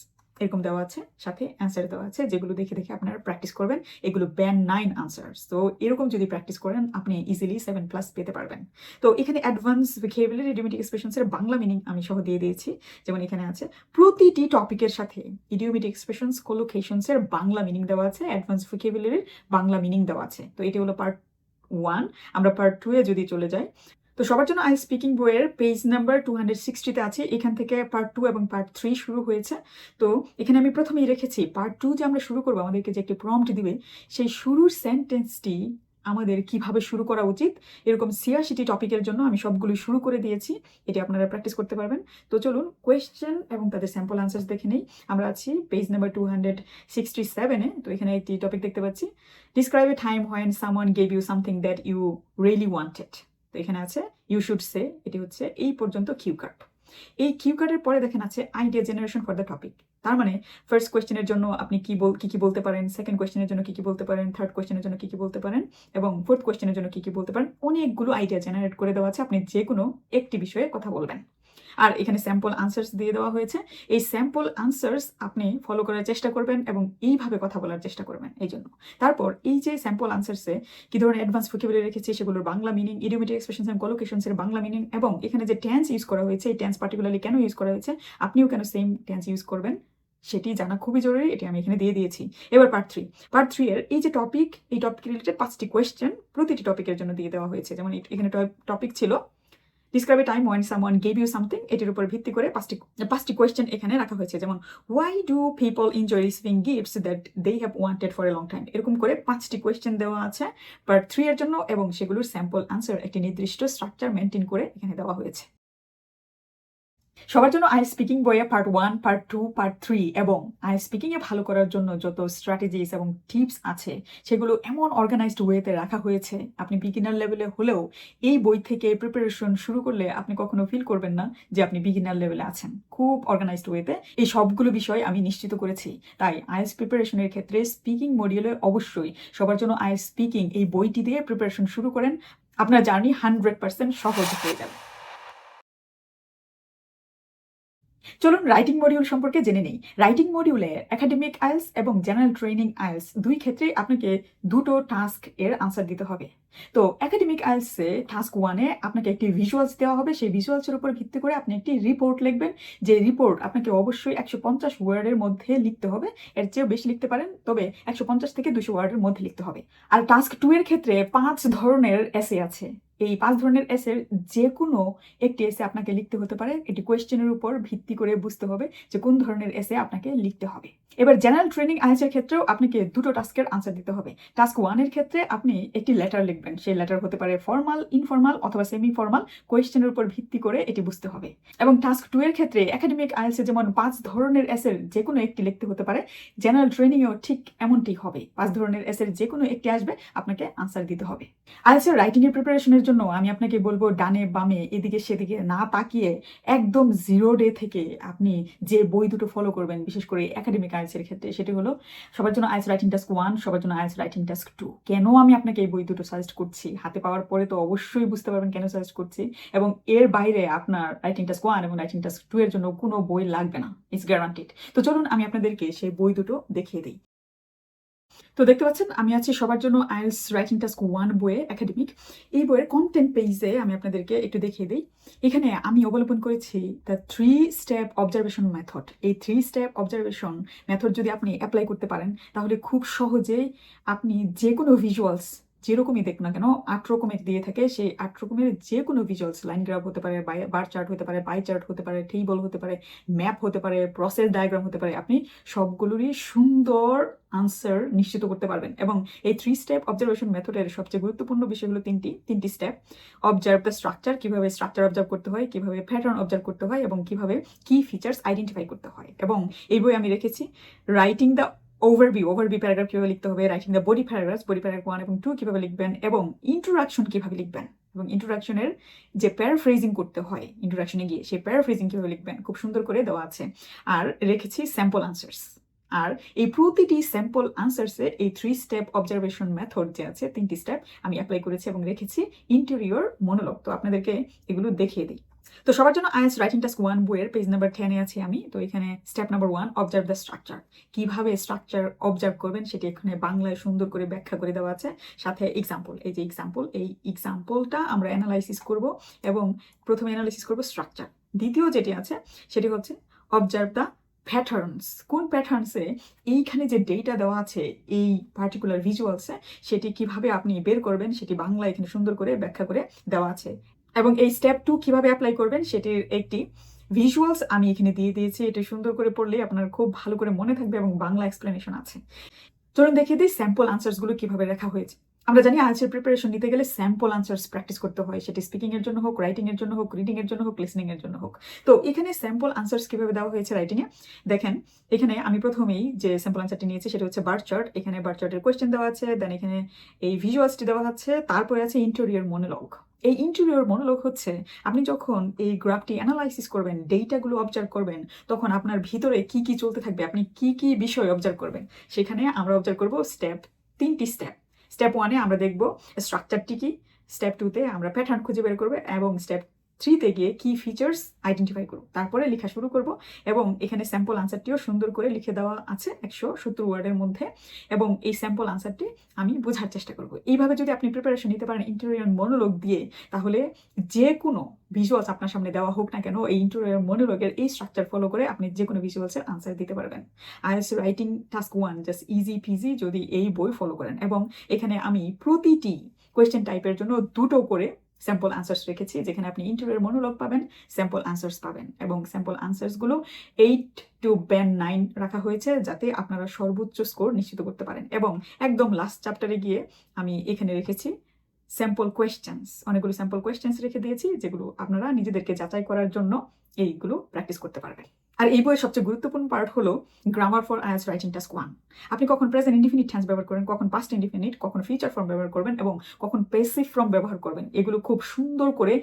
এরকম দেওয়া আছে, সাথে অ্যান্সার দেওয়া আছে, যেগুলো দেখে দেখে আপনারা প্র্যাকটিস করবেন। এগুলো ব্যান্ড 9 আনসার্স। তো এরকম যদি প্র্যাকটিস করেন আপনি ইজিলি 7+ পেতে পারবেন। তো এখানে অ্যাডভান্স ভোকাবুলারি ইডিওমেটিক এক্সপ্রেশনসের বাংলা মিনিং আমি সহ দিয়ে দিয়েছি। যেমন এখানে আছে প্রতিটি টপিকের সাথে ইডিওমেটিক এক্সপ্রেশনস কোলোকেশনসের বাংলা মিনিং দেওয়া আছে, অ্যাডভান্স ভোকাবুলারির বাংলা মিনিং দেওয়া আছে। তো এটি হলো পার্ট 1। আমরা পার্ট 2-এ যদি চলে যাই, তো সবার জন্য আই স্পিকিং বইয়ের পেজ নাম্বার 260-তে আছে। এখান থেকে পার্ট 2 এবং পার্ট 3 শুরু হয়েছে। তো এখানে আমি প্রথমেই রেখেছি পার্ট 2 যে আমরা শুরু করবো, আমাদেরকে যে একটি প্রম্পট দিবে, সেই শুরুর সেন্টেন্সটি আমাদের কিভাবে শুরু করা উচিত, এরকম 86টি টপিকের জন্য আমি সবগুলো শুরু করে দিয়েছি। এটি আপনারা প্র্যাকটিস করতে পারবেন। তো চলুন কোয়েশ্চেন এবং তাদের স্যাম্পল আনসার্স দেখে নেই। আমরা আছি পেজ নাম্বার 267-এ। তো এখানে একটি টপিক দেখতে পাচ্ছি, describe a time when someone gave you something that you really wanted. তো এখানে আছে ইউ শুড সে, এটি হচ্ছে এই পর্যন্ত কিউ কার্ড। এই কিউ কার্ডের পরে দেখেন আছে idea generation for the topic. তার মানে ফার্স্ট কোয়েশ্চেনের জন্য আপনি কি বলতে পারেন, সেকেন্ড কোয়েশ্চেনের জন্য কি বলতে পারেন, থার্ড কোয়েশ্চেনের জন্য কি বলতে পারেন, এবং ফোর্থ কোয়েশ্চেনের জন্য কি বলতে পারেন। অনেকগুলো আইডিয়া জেনারেট করে দেওয়া আছে, আপনি যে কোনো একটি বিষয়ে কথা বলবেন। আর এখানে স্যাম্পল আনসার্স দিয়ে দেওয়া হয়েছে। এই স্যাম্পল আনসার্স আপনি ফলো করার চেষ্টা করবেন এবং এইভাবে কথা বলার চেষ্টা করবেন। এই জন্য তারপর এই যে স্যাম্পল আনসার্সে কি ধরনের অ্যাডভান্স ভোকাবুলারি রেখেছি, সেগুলোর Bangla meaning, idiomatic expressions and কোলোকেশনসের বাংলা মিনিং, এবং এখানে যে টেন্স ইউজ করা হয়েছে, এই টেন্স পার্টিকুলারলি কেন ইউজ করা হয়েছে, আপনিও কেন সেম টেন্স ইউজ করবেন, সেটি জানা খুবই জরুরি। এটি আমি এখানে দিয়ে দিয়েছি। এবার পার্ট 3 এর এই যে টপিক, এই টপিক রিলেটেড 5টি কোয়েশ্চেন প্রতিটি টপিকের জন্য দিয়ে দেওয়া হয়েছে। যেমন এখানে টপিক ছিল describe a time when someone gave you something. এটির উপর ভিত্তি করে 5টি কোয়েশ্চেন এখানে রাখা হয়েছে। যেমন why do people enjoy receiving gifts that they have wanted for a long time. এরকম করে 5টি কোয়েশ্চেন দেওয়া আছে পার্ট 3 এর জন্য, এবং সেগুলোর স্যাম্পল আনসার একটি নির্দিষ্ট স্ট্রাকচার মেনটেন করে এখানে দেওয়া হয়েছে। সবার জন্য আই স্পিকিং বইয়ে পার্ট 1, পার্ট 2, পার্ট 3 এবং আই স্পিকিংয়ে ভালো করার জন্য যত স্ট্র্যাটেজিস এবং টিপস আছে, সেগুলো এমন অর্গানাইজড ওয়েতে রাখা হয়েছে, আপনি বিগিনার লেভেলে হলেও এই বই থেকে প্রিপারেশন শুরু করলে আপনি কখনো ফিল করবেন না যে আপনি বিগিনার লেভেলে আছেন। খুব অর্গানাইজড ওয়েতে এই সবগুলো বিষয় আমি নিশ্চিত করেছি। তাই আইএলটিএস প্রিপারেশনের ক্ষেত্রে স্পিকিং মডিউলে অবশ্যই সবার জন্য আই স্পিকিং এই বইটি দিয়ে প্রিপারেশন শুরু করেন। আপনার জার্নি 100% সহজ হয়ে যাবে। চলুন রাইটিং মডিউল সম্পর্কে জেনে নেই। রাইটিং মডিউলে একাডেমিক আইএলটিএস এবং জেনারেল ট্রেনিং আইএলটিএস দুই ক্ষেত্রেই আপনাকে দুটো টাস্ক এর আনসার দিতে হবে। তো একাডেমিক আইএলটিএসে টাস্ক 1-এ আপনাকে একটি ভিজুয়ালস দেওয়া হবে। সেই ভিজুয়ালসের উপর ভিত্তি করে আপনি একটি রিপোর্ট লিখবেন। যে রিপোর্ট আপনাকে অবশ্যই 150 ওয়ার্ডের মধ্যে লিখতে হবে। এর চেয়েও বেশি লিখতে পারেন, তবে 150 থেকে 200 ওয়ার্ডের মধ্যে লিখতে হবে। আর টাস্ক 2 এর ক্ষেত্রে 5 ধরনের এসে আছে। এই 5 ধরনের এসের যে কোনো একটি এসে আপনাকে লিখতে হতে পারে। এটি কোয়েশ্চেনের উপর ভিত্তি করে বুঝতে হবে যে কোন ধরনের এসে আপনাকে লিখতে হবে। এবার জেনারেল ট্রেনিং আইএলটিএস এর ক্ষেত্রেও আপনাকে দুটো টাস্কের আনসার দিতে হবে। টাস্ক 1 এর ক্ষেত্রে আপনি একটি লেটার লিখবেন। সেই লেটার হতে পারে ফর্মাল, ইনফর্মাল অথবা সেমি ফর্মাল। কোয়েশ্চেনের উপর ভিত্তি করে এটি বুঝতে হবে। এবং টাস্ক 2 এর ক্ষেত্রে একাডেমিক আইএলটিএস যেমন 5 ধরনের এসের যে কোনো একটি লিখতে হতে পারে, জেনারেল ট্রেনিংয়েও ঠিক এমনটি হবে। 5 ধরনের এসের যে কোনো একটি আসবে, আপনাকে আনসার দিতে হবে। আইএলটিএস এর রাইটিং এর প্রিপারেশনের জন্য আমি আপনাকে বলবো ডানে বামে এদিকে সেদিকে না তাকিয়ে একদম 0 ডে থেকে আপনি যে বই দুটো ফলো করবেন, বিশেষ করে একাডেমিক আইএলটিএস এর ক্ষেত্রে, সেটি হলো সবার জন্য আইএলটিএস রাইটিং টাস্ক 1, সবার জন্য আইএলটিএস রাইটিং টাস্ক 2। কেন আমি আপনাকে এই বই দুটো সাজেস্ট করছি, হাতে পাওয়ার পরে তো অবশ্যই বুঝতে পারবেন কেন সাজেস্ট করছি। এবং এর বাইরে আপনার রাইটিং টাস্ক 1 এবং রাইটিং টাস্ক 2 এর জন্য কোনো বই লাগবে না, ইটস গ্যারান্টিড। তো চলুন আমি আপনাদেরকে সেই বই দুটো দেখিয়ে দিই। তো দেখতে পাচ্ছেন আমি আছি সবার জন্য আইএলটিএস রাইটিং টাস্ক 1 বইয়ে একাডেমিক। এই বইয়ের কন্টেন্ট পেজে আমি আপনাদেরকে একটু দেখিয়ে দিই। এখানে আমি অবলম্বন করেছি দ্য 3 স্টেপ অবজারভেশন মেথড। এই 3 স্টেপ অবজারভেশন মেথড যদি আপনি অ্যাপ্লাই করতে পারেন, তাহলে খুব সহজেই আপনি যে কোনো ভিজুয়ালস যেরকমই দেখ না কেন 8 রকমের দিয়ে থাকে, সেই 8 রকমের যে কোনো ভিজুয়ালস, লাইন গ্রাফ হতে পারে, বার চার্ট হতে পারে, পাই চার্ট হতে পারে, টেবল হতে পারে, ম্যাপ হতে পারে, প্রসেস ডায়াগ্রাম হতে পারে, আপনি সবগুলোরই সুন্দর আনসার নিশ্চিত করতে পারবেন। এবং এই 3 স্টেপ অবজারভেশন মেথডের সবচেয়ে গুরুত্বপূর্ণ বিষয়গুলো তিনটি স্টেপ। অবজার্ভ দ্য স্ট্রাকচার, কিভাবে স্ট্রাকচার অবজার্ভ করতে হয়, কিভাবে প্যাটার্ন অবজার্ভ করতে হয়, এবং কিভাবে কি ফিচার্স আইডেন্টিফাই করতে হয়। এবং এই বই আমি রেখেছি রাইটিং দ্য ওভারভিউ প্যারাগ্রাফ কিভাবে লিখতে হবে, রাইটিং দ্য বডি প্যারাগ্রাফ 1 এবং 2 কিভাবে লিখবেন, এবং ইন্ট্রোডাকশন কিভাবে লিখবেন, এবং ইন্ট্রোডাকশনের যে প্যারাফ্রেজিং করতে হয় ইন্ট্রোডাকশনে গিয়ে, সেই প্যারাফ্রেজিং কিভাবে লিখবেন খুব সুন্দর করে দেওয়া আছে। আর রেখেছি স্যাম্পল আনসার্স। আর এই প্রতিটি স্যাম্পল আনসার্সে এই 3 স্টেপ অবজারভেশন মেথড যে আছে, 3টি স্টেপ আমি অ্যাপ্লাই করেছি এবং রেখেছি ইন্টেরিয়র মনোলগ। তো আপনাদেরকে এগুলো দেখিয়ে দিই। তো সবার জন্য আইএলটিএস রাইটিং টাস্ক 1 বইয়ের পেজ নাম্বার 10 আছি আমি। তো এখানে step number 1 observe the structure, কিভাবে স্ট্রাকচার অবজার্ভ করবেন সেটি এখানে বাংলায় সুন্দর করে ব্যাখ্যা করে দেওয়া আছে, সাথে এক্সাম্পল। এই যে এক্সাম্পল, এই এক্সাম্পলটা আমরা অ্যানালাইসিস করব, এবং প্রথমে অ্যানালাইসিস করব স্ট্রাকচার। দ্বিতীয় যেটি আছে সেটি হচ্ছে অবজার্ভ দ্য প্যাটার্নস, কোন প্যাটার্নসে এইখানে যে ডেটা দেওয়া আছে এই পার্টিকুলার ভিজুয়ালসে, সেটি কিভাবে আপনি বের করবেন সেটি বাংলা এখানে সুন্দর করে ব্যাখ্যা করে দেওয়া আছে। এবং এই স্টেপ 2 কিভাবে অ্যাপ্লাই করবেন সেটির একটি ভিজুয়ালস আমি এখানে দিয়ে দিয়েছি। এটা সুন্দর করে পড়লে আপনার খুব ভালো করে মনে থাকবে এবং বাংলা এক্সপ্লেনেশন আছে। চলুন দেখিয়ে দিই স্যাম্পল আনসার্সগুলো কিভাবে লেখা হয়েছে। আমরা জানি আইএলটিএস প্রিপারেশন নিতে গেলে স্যাম্পল আনসার্স প্র্যাকটিস করতে হয়, সেটি স্পিকিং এর জন্য হোক, রাইটিং এর জন্য হোক, রিডিং এর জন্য হোক, লিসনিং এর জন্য হোক। তো এখানে স্যাম্পল আনসার্স কিভাবে দেওয়া হয়েছে রাইটিং এ দেখেন। এখানে আমি প্রথমেই যে স্যাম্পল আনসারটি নিয়েছি সেটা হচ্ছে বার চার্ট। এখানে বার চার্টের কোয়েশ্চেন দেওয়া আছে, দেন এখানে এই ভিজুয়ালসটি দেওয়া আছে, তারপরে আছে ইন্টেরিয়র মনোলগ। এই ইন্টেরিয়র মনোলগ হচ্ছে আপনি যখন এই গ্রাফটি অ্যানালাইসিস করবেন, ডেটাগুলো অবজার্ভ করবেন, তখন আপনার ভিতরে কি কি চলতে থাকবে, আপনি কি কি বিষয় অবজার্ভ করবেন। সেখানে আমরা অবজার্ভ করব তিনটি স্টেপ। স্টেপ 1-এ আমরা দেখব স্ট্রাকচারটি কি, স্টেপ 2-তে আমরা প্যাটার্ন খুঁজে বের করবো, এবং স্টেপ 3-তে গিয়ে কি ফিচার্স আইডেন্টিফাই করব, তারপরে লেখা শুরু করব। এবং এখানে স্যাম্পল আনসারটিও সুন্দর করে লিখে দেওয়া আছে 170 ওয়ার্ডের মধ্যে, এবং এই স্যাম্পল আনসারটি আমি বোঝার চেষ্টা করব। এইভাবে যদি আপনি প্রিপারেশন নিতে পারেন ইন্টেরিয়র মনোলগ দিয়ে, তাহলে যে কোনো ভিজুয়ালস আপনার সামনে দেওয়া হোক না কেন, এই ইন্টেরিয়র মনোলগের এই স্ট্রাকচার ফলো করে আপনি যে কোনো ভিজুয়ালসের আনসার দিতে পারবেন। IELTS writing task 1 just easy PG যদি এই বই ফলো করেন। এবং এখানে আমি প্রতিটি কোয়েশ্চেন টাইপের জন্য 2টো করে স্যাম্পল আনসার্স রেখেছি, যেখানে আপনি ইন্টেরিয়র মনোলগ পাবেন, স্যাম্পল আনসার্স পাবেন। এবং স্যাম্পল আনসার্সগুলো 8 to band 9 রাখা হয়েছে, যাতে আপনারা সর্বোচ্চ স্কোর নিশ্চিত করতে পারেন। এবং একদম লাস্ট চ্যাপ্টারে গিয়ে আমি এখানে রেখেছি স্যাম্পল কোয়েশ্চেন্স, অনেকগুলো স্যাম্পল কোয়েশ্চেন্স রেখে দিয়েছি, যেগুলো আপনারা নিজেদেরকে যাচাই করার জন্য এইগুলো প্র্যাকটিস করতে পারবেন। আর এই বইয়ের সবচেয়ে গুরুত্বপূর্ণ পার্ট হলো grammar for IELTS writing task 1। আপনি কখন প্রেজেন্ট ইনডিফিনিট টেন্স ব্যবহার করবেন, কখন পাস্ট ইনডিফিনিট, কখন ফিউচার ফর্ম ব্যবহার করবেন, এবং কখন প্যাসিভ ফর্ম ব্যবহার করবেন, এগুলো খুব সুন্দর করে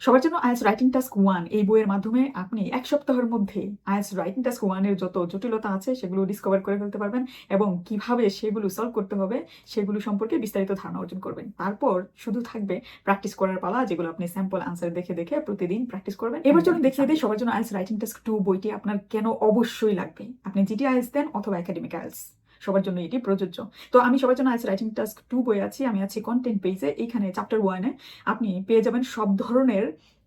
সবার জন্য আইএলটিএস রাইটিং টাস্ক 1 এই বইয়ের মাধ্যমে আপনি 1 সপ্তাহের মধ্যে আইএলটিএস রাইটিং টাস্ক 1 এর যত জটিলতা আছে সেগুলো ডিসকভার করে ফেলতে পারবেন, এবং কিভাবে সেগুলো সলভ করতে হবে সেগুলো সম্পর্কে বিস্তারিত ধারণা অর্জন করবেন। তারপর শুধু থাকবে প্র্যাকটিস করার পালা, যেগুলো আপনি স্যাম্পল আনসার দেখে দেখে প্রতিদিন প্র্যাকটিস করবেন। এবার চলুন দেখিয়ে দিই সবার জন্য আইএলটিএস রাইটিং টাস্ক 2 বইটি আপনার কেন অবশ্যই লাগবে। আপনি জিটি আইএলটিএস দেন অথবা একাডেমিক আইএলটিএস, সবার জন্য এটি প্রযোজ্য। তো আমি সবার জন্য আইএলটিএস রাইটিং টাস্ক 2 বই আছি, আমি আছি কন্টেন্ট পেজে। এইখানে চ্যাপ্টার 1-এ আপনি পেয়ে যাবেন সব ধরনের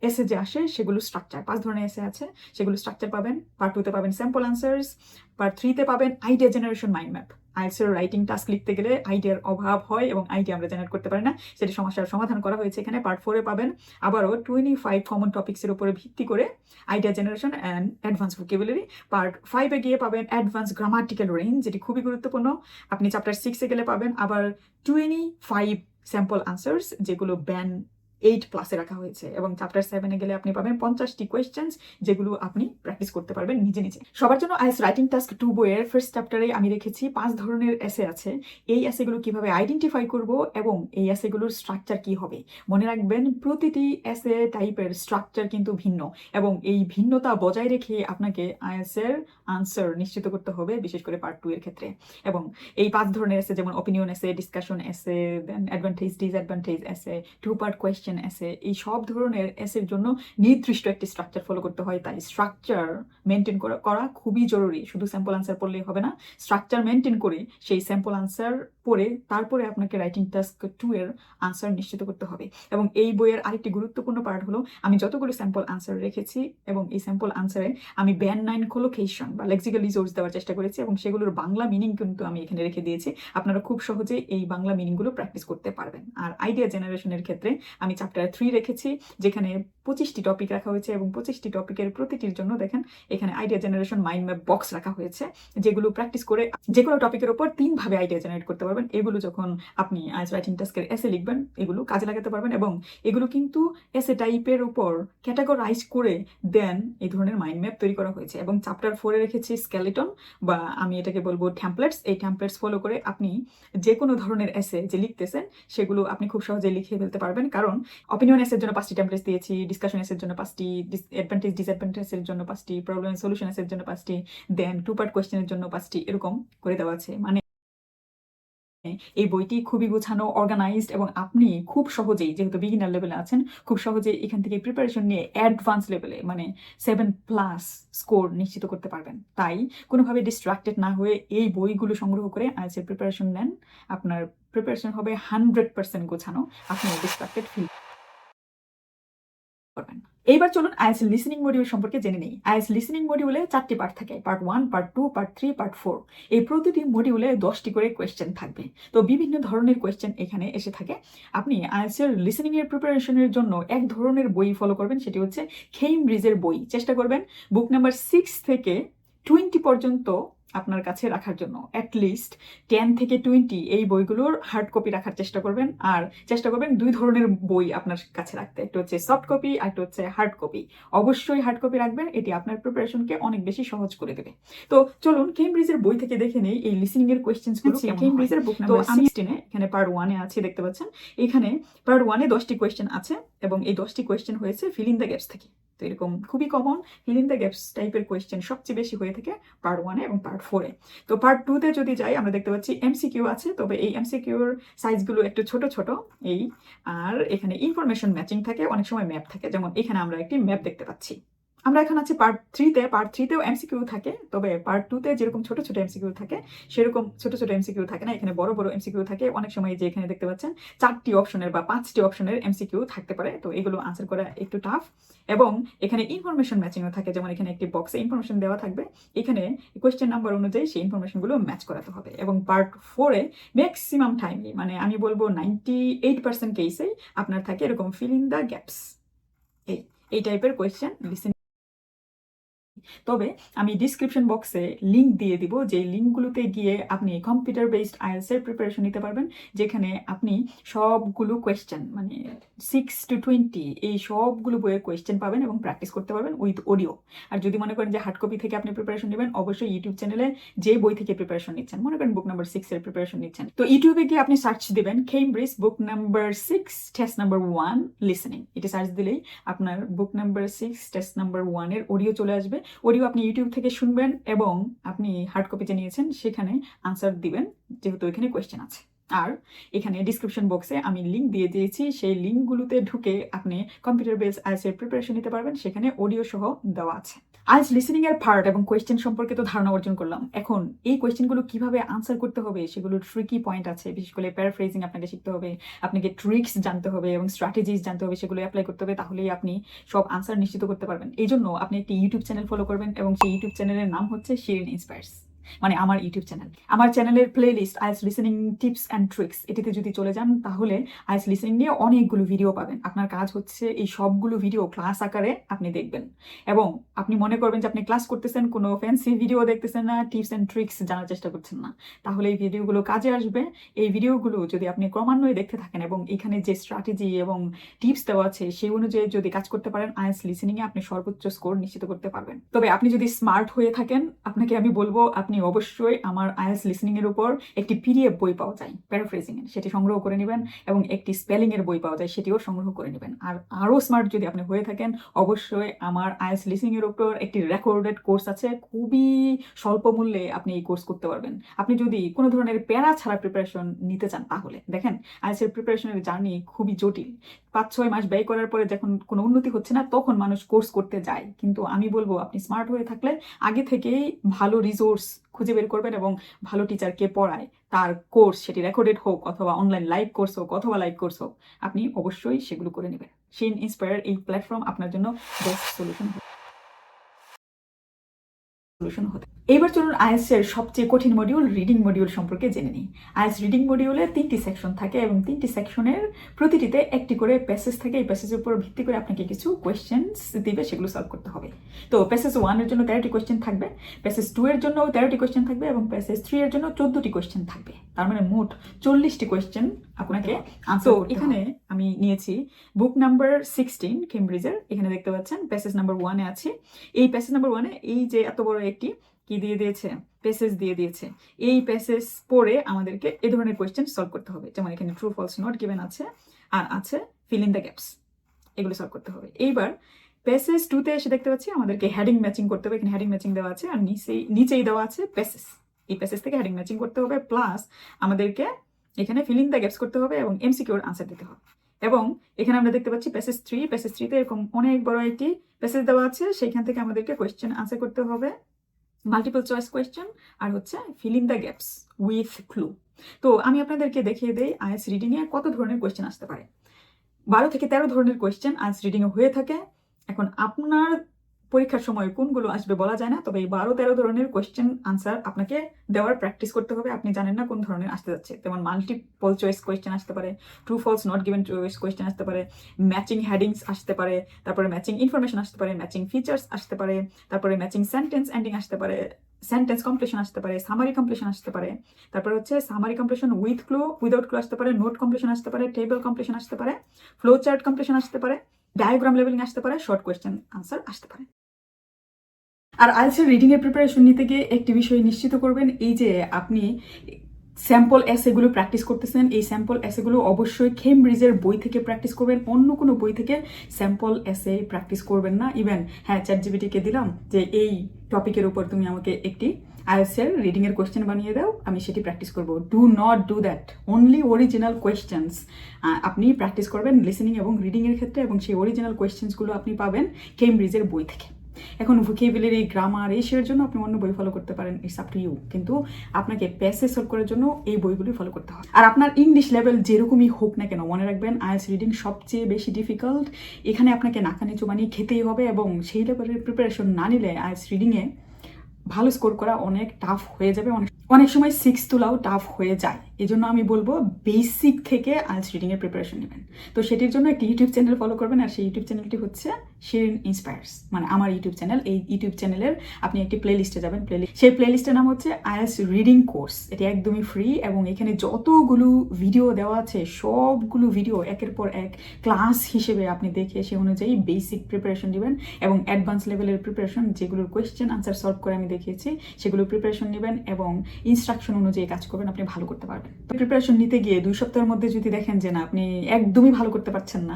এসে যে আসে সেগুলো স্ট্রাকচার, 5 ধরনের এসে আছে, সেগুলো স্ট্রাকচার পাবেন। পার্ট 2-তে পাবেন স্যাম্পল আনসার্স, পার্ট 3-তে পাবেন idea generation mind map. IELTS writing task লিখতে গেলে আইডিয়ার অভাব হয় এবং আইডিয়া আমরা জেনারেট করতে পারি না, সেটি সমস্যার সমাধান করা হয়েছে এখানে। পার্ট 4-এ পাবেন আবারও 25 কমন টপিক্সের উপরে ভিত্তি করে idea generation and advance vocabulary. Part 5-এ গিয়ে পাবেন অ্যাডভান্স গ্রামাটিক্যাল রেঞ্জ, যেটি খুবই গুরুত্বপূর্ণ। আপনি চ্যাপ্টার 6-এ গেলে পাবেন আবার 25 স্যাম্পল আনসার্স, যেগুলো ব্যান্ড 8+ রাখা হয়েছে। এবং চ্যাপ্টার 7-এ গেলে আপনি পাবেন 50টি কোয়েশ্চেন্স, যেগুলো আপনি প্র্যাকটিস করতে পারবেন নিজে নিজে। সবার জন্য আইএলটিএস রাইটিং টাস্ক 2 বইয়ের ফার্স্ট চ্যাপ্টারে আমি রেখেছি 5 ধরনের এসে আছে। এই এসেগুলো কিভাবে আইডেন্টিফাই করব এবং এই এসেগুলোর স্ট্রাকচার কি হবে। মনে রাখবেন প্রতিটি এসে টাইপের স্ট্রাকচার কিন্তু ভিন্ন, এবং এই ভিন্নতা বজায় রেখে আপনাকে আইএলটিএস এর আনসার নিশ্চিত করতে হবে, বিশেষ করে পার্ট 2 এর ক্ষেত্রে। এবং এই 5 ধরনের এসে যেমন ওপিনিয়ন এসে, ডিসকাশন এসে, দেন অ্যাডভান্টেজ ডিসঅ্যাডভান্টেজ এসে, 2 পার্ট কোয়েশ্চেন কোয়েশ্চেন এসে, এই সব ধরনের এসের জন্য নির্দিষ্ট একটি স্ট্রাকচার ফলো করতে হয়। তাই স্ট্রাকচার মেনটেন করা খুবই জরুরি। শুধু স্যাম্পল আনসার পড়লেই হবে না, স্ট্রাকচার মেনটেন করে সেই স্যাম্পল আনসার পড়ে তারপরে আপনাকে রাইটিং টাস্ক 2 এর আনসার নিশ্চিত করতে হবে। এবং এই বইয়ের আরেকটি গুরুত্বপূর্ণ পার্ট হলো আমি যতগুলো স্যাম্পল আনসার রেখেছি এবং এই স্যাম্পল আনসারে আমি ব্যান 9 কোলোকেশন বা লেক্সিক্যাল রিসোর্স দেওয়ার চেষ্টা করেছি এবং সেগুলোর বাংলা মিনিং কিন্তু আমি এখানে রেখে দিয়েছি। আপনারা খুব সহজে এই বাংলা মিনিংগুলো প্র্যাকটিস করতে পারবেন। আর আইডিয়া জেনারেশনের ক্ষেত্রে আমি চ্যাপ্টার 3 রেখেছি, যেখানে 25টি টপিক রাখা হয়েছে এবং 25টি টপিকের প্রতিটির জন্য দেখেন এখানে idea generation mind map box রাখা হয়েছে, যেগুলো প্র্যাকটিস করে যে কোনো টপিকের উপর 3 ভাবে আইডিয়া জেনারেট করতে পারবেন। এগুলো যখন আপনি আইএলটিএস রাইটিং টাস্কের এসে লিখবেন এগুলো কাজে লাগাতে পারবেন। এবং এগুলো কিন্তু এসে টাইপের উপর ক্যাটাগরাইজ করে দেন এই ধরনের মাইন্ড ম্যাপ তৈরি করা হয়েছে। এবং চ্যাপ্টার 4 রেখেছি স্কেলেটন বা আমি এটাকে বলবো ট্যাম্পলেটস। এই ট্যাম্পলেটস ফলো করে আপনি যে কোনো ধরনের এসে যে লিখতেছেন সেগুলো আপনি খুব সহজে লিখে ফেলতে পারবেন। কারণ অপিনিয়ন এসের জন্য 5টি ট্যাম্পলেটস দিয়েছি, ডিসকাশন এসের জন্য 5টি, অ্যাডভান্টেজ ডিসঅ্যাডভান্টেজের জন্য 5টি, প্রবলেম সলিউশন এসের জন্য 5টি, দেন 2 পার্ট কোয়েশ্চেনের জন্য 5টি, এরকম করে দেওয়া আছে। মানে এই বইটি খুবই গোছানো, অর্গানাইজড এবং আপনি খুব সহজেই, যেহেতু বিগিনার লেভেলে আছেন, খুব সহজেই এখান থেকে প্রিপারেশন নিয়ে অ্যাডভান্স লেভেলে মানে 7+ স্কোর নিশ্চিত করতে পারবেন। তাই কোনোভাবে ডিস্ট্রাক্টেড না হয়ে এই বইগুলো সংগ্রহ করে আইএলটিএস প্রিপারেশন নেন। আপনার প্রিপারেশন হবে 100% গোছানো, আপনি ডিস্ট্রাক্টেড ফিল করবেন। এইবার চলুন আইএলটিএস লিসেনিং মডিউল সম্পর্কে জেনে নেই। আইএলটিএস লিসেনিং মডিউলে 4টি পার্ট থাকে, পার্ট 1, পার্ট 2, পার্ট 3, পার্ট 4। এই প্রতিটি মডিউলে 10টি করে কোয়েশ্চেন থাকবে। তো বিভিন্ন ধরনের কোয়েশ্চেন এখানে এসে থাকে। আপনি আইএলটিএস লিসেনিং এর প্রিপারেশনের জন্য এক ধরনের বই ফলো করবেন, সেটি হচ্ছে কেমব্রিজের বই। চেষ্টা করবেন বুক নাম্বার 6 থেকে 20 পর্যন্ত আপনার কাছে রাখার জন্য। অ্যাটলিস্ট 10 থেকে 20 এই বইগুলোর হার্ড কপি রাখার চেষ্টা করবেন। আর চেষ্টা করবেন 2 ধরনের বই আপনার কাছে রাখতে, একটা হচ্ছে সফট কপি আর একটা হচ্ছে হার্ড কপি। অবশ্যই হার্ড কপি রাখবেন, এটি আপনার প্রিপারেশনকে অনেক বেশি সহজ করে দেবে। তো চলুন কেমব্রিজের বই থেকে দেখে নেই এই লিসেনিং এর কোয়েশ্চেনগুলো। কেমব্রিজের বুক নাম্বার 16 এখানে পার্ট 1 আছে, দেখতে পাচ্ছেন। এখানে পার্ট 1 10টি কোয়েশ্চেন আছে এবং এই 10টি কোয়েশ্চেন হয়েছে ফিল ইন দ্য গ্যাপস থেকে। তো এরকম খুবই common fill in the gaps টাইপের কোয়েশ্চেন সবচেয়ে বেশি হয়ে থাকে পার্ট 1 এবং পার্ট 4। তো পার্ট 2তে যদি যাই আমরা দেখতে পাচ্ছি এমসিকিউ আছে, তবে এই এমসিকিউর সাইজগুলো একটু ছোট ছোট এই। আর এখানে ইনফরমেশন ম্যাচিং থাকে, অনেক সময় ম্যাপ থাকে, যেমন এখানে আমরা একটি ম্যাপ দেখতে পাচ্ছি। আমরা এখন আছি পার্ট 3তে। পার্ট 3তেও এমসিকিউ থাকে, তবে পার্ট 2তে যেরকম ছোট ছোট এমসিকিউ থাকে সেরকম ছোট ছোট এমসিকিউ থাকে না, এখানে বড় বড় এমসিকিউ থাকে। অনেক সময় যে এখানে দেখতে পাচ্ছেন 4টি অপশনের বা 5টি অপশনের এমসিকিউ থাকতে পারে, তো এগুলো আনসার করা একটু টাফ। এবং এখানে ইনফরমেশন ম্যাচিংও থাকে, যেমন এখানে একটি বক্সে ইনফরমেশন দেওয়া থাকবে, এখানে কোয়েশ্চেন নাম্বার অনুযায়ী সেই ইনফরমেশনগুলো ম্যাচ করাতে হবে। এবং পার্ট 4-এ ম্যাক্সিমাম টাইমে মানে আমি বলবো 98% কেসেই আপনার থাকে এরকম ফিল ইন দ্য গ্যাপস, এই টাইপের কোয়েশ্চেন লিসেনিং। তবে আমি ডিসক্রিপশন বক্সে লিঙ্ক দিয়ে দিব, যে লিঙ্কগুলোতে গিয়ে আপনি কম্পিউটার বেসড আইএলটিএস এর প্রিপারেশন নিতে পারবেন, যেখানে আপনি সবগুলো কোয়েশ্চেন মানে 6 to 20 এই সবগুলো বইয়ের কোয়েশ্চেন পাবেন এবং প্র্যাকটিস করতে পারবেন উইথ অডিও। আর যদি মনে করেন যে হার্ড কপি থেকে আপনি প্রিপারেশন নেবেন, অবশ্যই ইউটিউব চ্যানেলে যে বই থেকে প্রিপারেশন নিচ্ছেন, মনে করেন বুক নাম্বার 6 এর প্রিপারেশন নিচ্ছেন, তো ইউটিউবে গিয়ে আপনি সার্চ দিবেন কেমব্রিজ বুক নাম্বার 6 টেস্ট নাম্বার 1 লিসেনিং। এটি সার্চ দিলেই আপনার বুক নাম্বার 6 টেস্ট নাম্বার 1 এর অডিও চলে আসবে। অডিও আপনি ইউটিউব থেকে শুনবেন এবং আপনি হার্ড কপি যে নিয়েছেন সেখানে আনসার দিবেন, যেহেতু এখানে কোয়েশ্চেন আছে। আর এখানে ডিসক্রিপশন বক্সে আমি লিঙ্ক দিয়ে দিয়েছি, সেই লিঙ্কগুলোতে ঢুকে আপনি কম্পিউটার বেস আইএলটিএস এর প্রিপারেশন নিতে পারবেন, সেখানে অডিও সহ দেওয়া আছে। আইএলটিএস লিসেনিং এর পার্ট এবং কোয়েশ্চেন সম্পর্কে তো ধারণা অর্জন করলাম। এখন এই কোয়েশ্চেনগুলো কিভাবে আনসার করতে হবে সেগুলোর ট্রিকি পয়েন্ট আছে, বিশেষ করে প্যারাফ্রেজিং আপনাকে শিখতে হবে, আপনাকে ট্রিক্স জানতে হবে এবং স্ট্র্যাটেজিস জানতে হবে, সেগুলো অ্যাপ্লাই করতে হবে, তাহলেই আপনি সব আনসার নিশ্চিত করতে পারবেন। এই জন্য আপনি একটি ইউটিউব চ্যানেল ফলো করবেন এবং সেই ইউটিউব চ্যানেলের নাম হচ্ছে শিরিন ইন্সপায়ার্স, মানে আমার ইউটিউব চ্যানেল। আমার চ্যানেলের playlist IELTS listening tips and tricks, এটিতে যদি চলে যান তাহলে আইএলটিএস লিসেনিং নিয়ে অনেকগুলো ভিডিও পাবেন। আপনার কাজ হচ্ছে এই সবগুলো ভিডিও ক্লাস আকারে আপনি দেখবেন এবং আপনি মনে করবেন যে আপনি ক্লাস করতেছেন, কোনো ফ্যান্সি ভিডিও দেখতেছেন না, টিপস অ্যান্ড ট্রিক্স জানার চেষ্টা করছেন না, তাহলে এই ভিডিওগুলো কাজে আসবে। এই ভিডিওগুলো যদি আপনি ক্রমান্বয়ে দেখতে থাকেন এবং এখানে যে স্ট্র্যাটেজি এবং টিপস দেওয়া আছে সেই অনুযায়ী যদি কাজ করতে পারেন, আইএলটিএস লিসেনিংয়ে আপনি সর্বোচ্চ স্কোর নিশ্চিত করতে পারবেন। তবে আপনি যদি স্মার্ট হয়ে থাকেন, আপনাকে আমি বলবো আপনি আপনি অবশ্যই আমার আইএলটিএস লিসনিংয়ের উপর একটি পিডিএফ বই পাওয়া যায় প্যারাফ্রেজিংয়ের, সেটি সংগ্রহ করে নেবেন, এবং একটি স্পেলিংয়ের বই পাওয়া যায়, সেটিও সংগ্রহ করে নেবেন। আর আরও স্মার্ট যদি আপনি হয়ে থাকেন, অবশ্যই আমার আইএলটিএস লিসনিংয়ের উপর একটি রেকর্ডেড কোর্স আছে, খুবই স্বল্প মূল্যে আপনি এই কোর্স করতে পারবেন। আপনি যদি কোনো ধরনের প্যারা ছাড়া প্রিপারেশন নিতে চান, তাহলে দেখেন আইএলটিএস এর প্রিপারেশনের জার্নি খুবই জটিল। 5-6 মাস ব্যয় করার পরে যখন কোনো উন্নতি হচ্ছে না, তখন মানুষ কোর্স করতে যায়। কিন্তু আমি বলবো, আপনি স্মার্ট হয়ে থাকলে আগে থেকেই ভালো রিসোর্স খুঁজে বের করবেন এবং ভালো টিচারকে পড়ায় তার কোর্স, সেটি রেকর্ডেড হোক অথবা অনলাইন লাইভ কোর্স হোক অথবা লাইভ কোর্স হোক, আপনি অবশ্যই সেগুলো করে নেবেন। শিন ইন্সপায়ার এই প্ল্যাটফর্ম আপনার জন্য বেস্ট সলিউশন হতে। এবার চলুন আইএলটিএস এর সবচেয়ে কঠিন মডিউল রিডিং মডিউল সম্পর্কে জেনে নিই। আইএলটিএস রিডিং মডিউলে 3টি সেকশন থাকে এবং 3টি সেকশনের প্রতিটিতে একটি করে প্যাসেজ থাকে। এই প্যাসেজের উপর ভিত্তি করে আপনাকে কিছু কোয়েশ্চেন্স দিবে, সেগুলো সলভ করতে হবে। তো প্যাসেজ 1 এর জন্য 13টি কোয়েশ্চেন থাকবে, প্যাসেজ 2 এর জন্য 13টি কোয়েশ্চেন থাকবে এবং প্যাসেজ 3 এর জন্য 14টি কোয়েশ্চেন থাকবে। তার মানে মোট 40টি কোয়েশ্চেন আপনাকে আনসার করতে হবে। এখানে আমি নিয়েছি বুক নাম্বার 16 কেমব্রিজের। এখানে দেখতে পাচ্ছেন প্যাসেজ নাম্বার 1 এ আছে। এই প্যাসেজ নাম্বার 1 এ এই যে এত বড় একটি কি দিয়ে দিয়েছে, প্যাসেজ দিয়ে দিয়েছে। এই প্যাসেজ পড়ে আমাদেরকে এই ধরনের কোয়েশ্চেন সলভ করতে হবে, যেমন এখানে ট্রু ফলস নট গিভেন আছে, আর আছে ফিল ইন দ্য গ্যাপস, এগুলো সলভ করতে হবে। এইবার প্যাসেজ 2-তে এসে দেখতে পাচ্ছি আমাদেরকে হেডিং ম্যাচিং করতে হবে। এখানে হেডিং ম্যাচিং দেওয়া আছে আর নিচেই দেওয়া আছে প্যাসেজ। এই প্যাসেজ থেকে হেডিং ম্যাচিং করতে হবে, প্লাস আমাদেরকে এখানে ফিল ইন দ্য গ্যাপস করতে হবে এবং এমসিকিউর আনসার দিতে হবে। এবং এখানে আমরা দেখতে পাচ্ছি প্যাসেজ 3-তে এরকম অনেক বড় একটি প্যাসেজ দেওয়া আছে, সেইখান থেকে আমাদেরকে কোয়েশ্চেন আনসার করতে হবে, মাল্টিপল চয়েস কোয়েশ্চেন, আর হচ্ছে fill in the gaps with clue. তো আমি আপনাদেরকে দেখিয়ে দেই আইএলটিএস রিডিংয়ে কত ধরনের কোয়েশ্চেন আসতে পারে। 12 থেকে 13 ধরনের কোয়েশ্চেন আইএলটিএস রিডিংয়ে হয়ে থাকে। এখন আপনার পরীক্ষার সময় কোনগুলো আসবে বলা যায় না, তবে এই 12-13 ধরনের কোয়েশ্চেন আনসার আপনাকে দেওয়ার প্র্যাকটিস করতে হবে। আপনি জানেন না কোন ধরনের আসতে যাচ্ছে, যেমন মাল্টিপল চয়েস কোয়েশ্চেন আসতে পারে, true false not given choice question আসতে পারে, ম্যাচিং হেডিংস আসতে পারে, তারপরে ম্যাচিং ইনফরমেশন আসতে পারে, ম্যাচিং ফিচার্স আসতে পারে, তারপরে ম্যাচিং সেন্টেন্স এন্ডিং আসতে পারে, সেন্টেন্স কমপ্লিশন আসতে পারে, সামারি কমপ্লিশন আসতে পারে, তারপরে হচ্ছে summary completion with clue, without clue আসতে পারে, নোট কমপ্লিশন আসতে পারে, টেবল কমপ্লিশন আসতে পারে, ফ্লো চার্ট কমপ্লিশন আসতে পারে, ডায়াগ্রাম লেভেলিং আসতে পারে, শর্ট কোয়েশ্চেন আনসার আসতে পারে। আর আইএলটিএস রিডিং এর প্রিপারেশন নিতে গিয়ে একটি বিষয় নিশ্চিত করবেন, এই যে আপনি স্যাম্পল এসেগুলো প্র্যাকটিস করতেছেন, এই স্যাম্পল এসেগুলো অবশ্যই কেমব্রিজের বই থেকে প্র্যাকটিস করবেন, অন্য কোনো বই থেকে স্যাম্পল এসে প্র্যাকটিস করবেন না। ইভেন হ্যাঁ, চ্যাটজিপিটিকে দিলাম যে এই টপিকের উপর তুমি আমাকে একটি আইএলটিএস এর রিডিং এর কোয়েশ্চেন বানিয়ে দাও, আমি সেটি প্র্যাকটিস করব। Do not do that, only original questions আপনি প্র্যাকটিস করবেন লিসেনিং এবং রিডিং এর ক্ষেত্রে, এবং সেই অরিজিনাল কোয়েশ্চেন্সগুলো আপনি পাবেন কেমব্রিজের বই থেকে। এখন ভোকাবুলারি, গ্রামার এইসবের জন্য আপনি অন্য বই ফলো করতে পারেন, ইটস আপ টু ইউ, কিন্তু আপনাকে প্যাসেজ সলভ করার জন্য এই বইগুলি ফলো করতে হবে। আর আপনার ইংলিশ লেভেল যেরকমই হোক না কেন, মনে রাখবেন আইএলটিএস রিডিং সবচেয়ে বেশি ডিফিকাল্ট। এখানে আপনাকে নাকানিচু বানিয়ে খেতেই হবে, এবং সেই লেভেলের প্রিপারেশন না নিলে আইএলটিএস রিডিংয়ে ভালো স্কোর করা অনেক টাফ হয়ে যাবে, অনেক সময় 6 তোলাও টাফ হয়ে যায়। এই জন্য আমি বলবো বেসিক থেকে আইএলটিএস রিডিং এর প্রিপারেশন নেবেন। তো সেটির জন্য একটি ইউটিউব চ্যানেল ফলো করবেন, আর সেই ইউটিউব চ্যানেলটি হচ্ছে শিরিন ইন্সপায়ার্স, মানে আমার ইউটিউব চ্যানেল। এই ইউটিউব চ্যানেলের আপনি একটি প্লে লিস্টে যাবেন, সেই প্লে লিস্টের নাম হচ্ছে আইএলটিএস রিডিং কোর্স। এটি একদমই ফ্রি, এবং এখানে যতগুলো ভিডিও দেওয়া আছে সবগুলো ভিডিও একের পর এক ক্লাস হিসেবে আপনি দেখে সে অনুযায়ী বেসিক প্রিপারেশন নেবেন, এবং অ্যাডভান্স লেভেলের প্রিপারেশন, যেগুলোর কোয়েশ্চেন আনসার সলভ করে আমি দেখিয়েছি, সেগুলো প্রিপারেশন নেবেন এবং ইনস্ট্রাকশন অনুযায়ী কাজ করবেন, আপনি ভালো করতে পারবেন। প্রিপারেশন নিতে গিয়ে 2 সপ্তাহের মধ্যে যদি দেখেন যে না, আপনি একদমই ভালো করতে পারছেন না,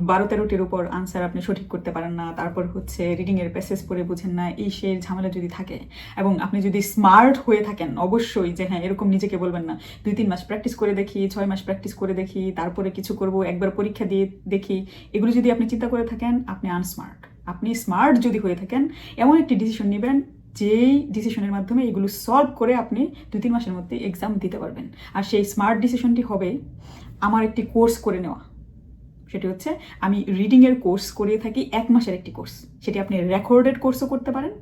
12-13টির উপর আনসার আপনি সঠিক করতে পারেন না, তারপর হচ্ছে রিডিং এর প্যাসেজ পড়ে বুঝেন না, এই সেই ঝামেলা যদি থাকে, এবং আপনি যদি স্মার্ট হয়ে থাকেন, অবশ্যই যে হ্যাঁ এরকম নিজেকে বলবেন না 2-3 মাস প্র্যাকটিস করে দেখি, 6 মাস প্র্যাকটিস করে দেখি, তারপরে কিছু করব, একবার পরীক্ষা দিয়ে দেখি, এগুলো যদি আপনি চিন্তা করে থাকেন, আপনি আনস্মার্ট। আপনি স্মার্ট যদি হয়ে থাকেন, এমন একটি ডিসিশন নেবেন যেই ডিসিশনের মাধ্যমে এগুলো সলভ করে আপনি 2-3 মাসের মধ্যে এক্সাম দিতে পারবেন। আর সেই স্মার্ট ডিসিশনটি হবে আমার একটি কোর্স করে নেওয়া। সেটি হচ্ছে আমি রিডিংয়ের কোর্স করিয়ে থাকি, 1 মাসের একটি কোর্স। সেটি আপনি রেকর্ডেড কোর্সও করতে পারেন,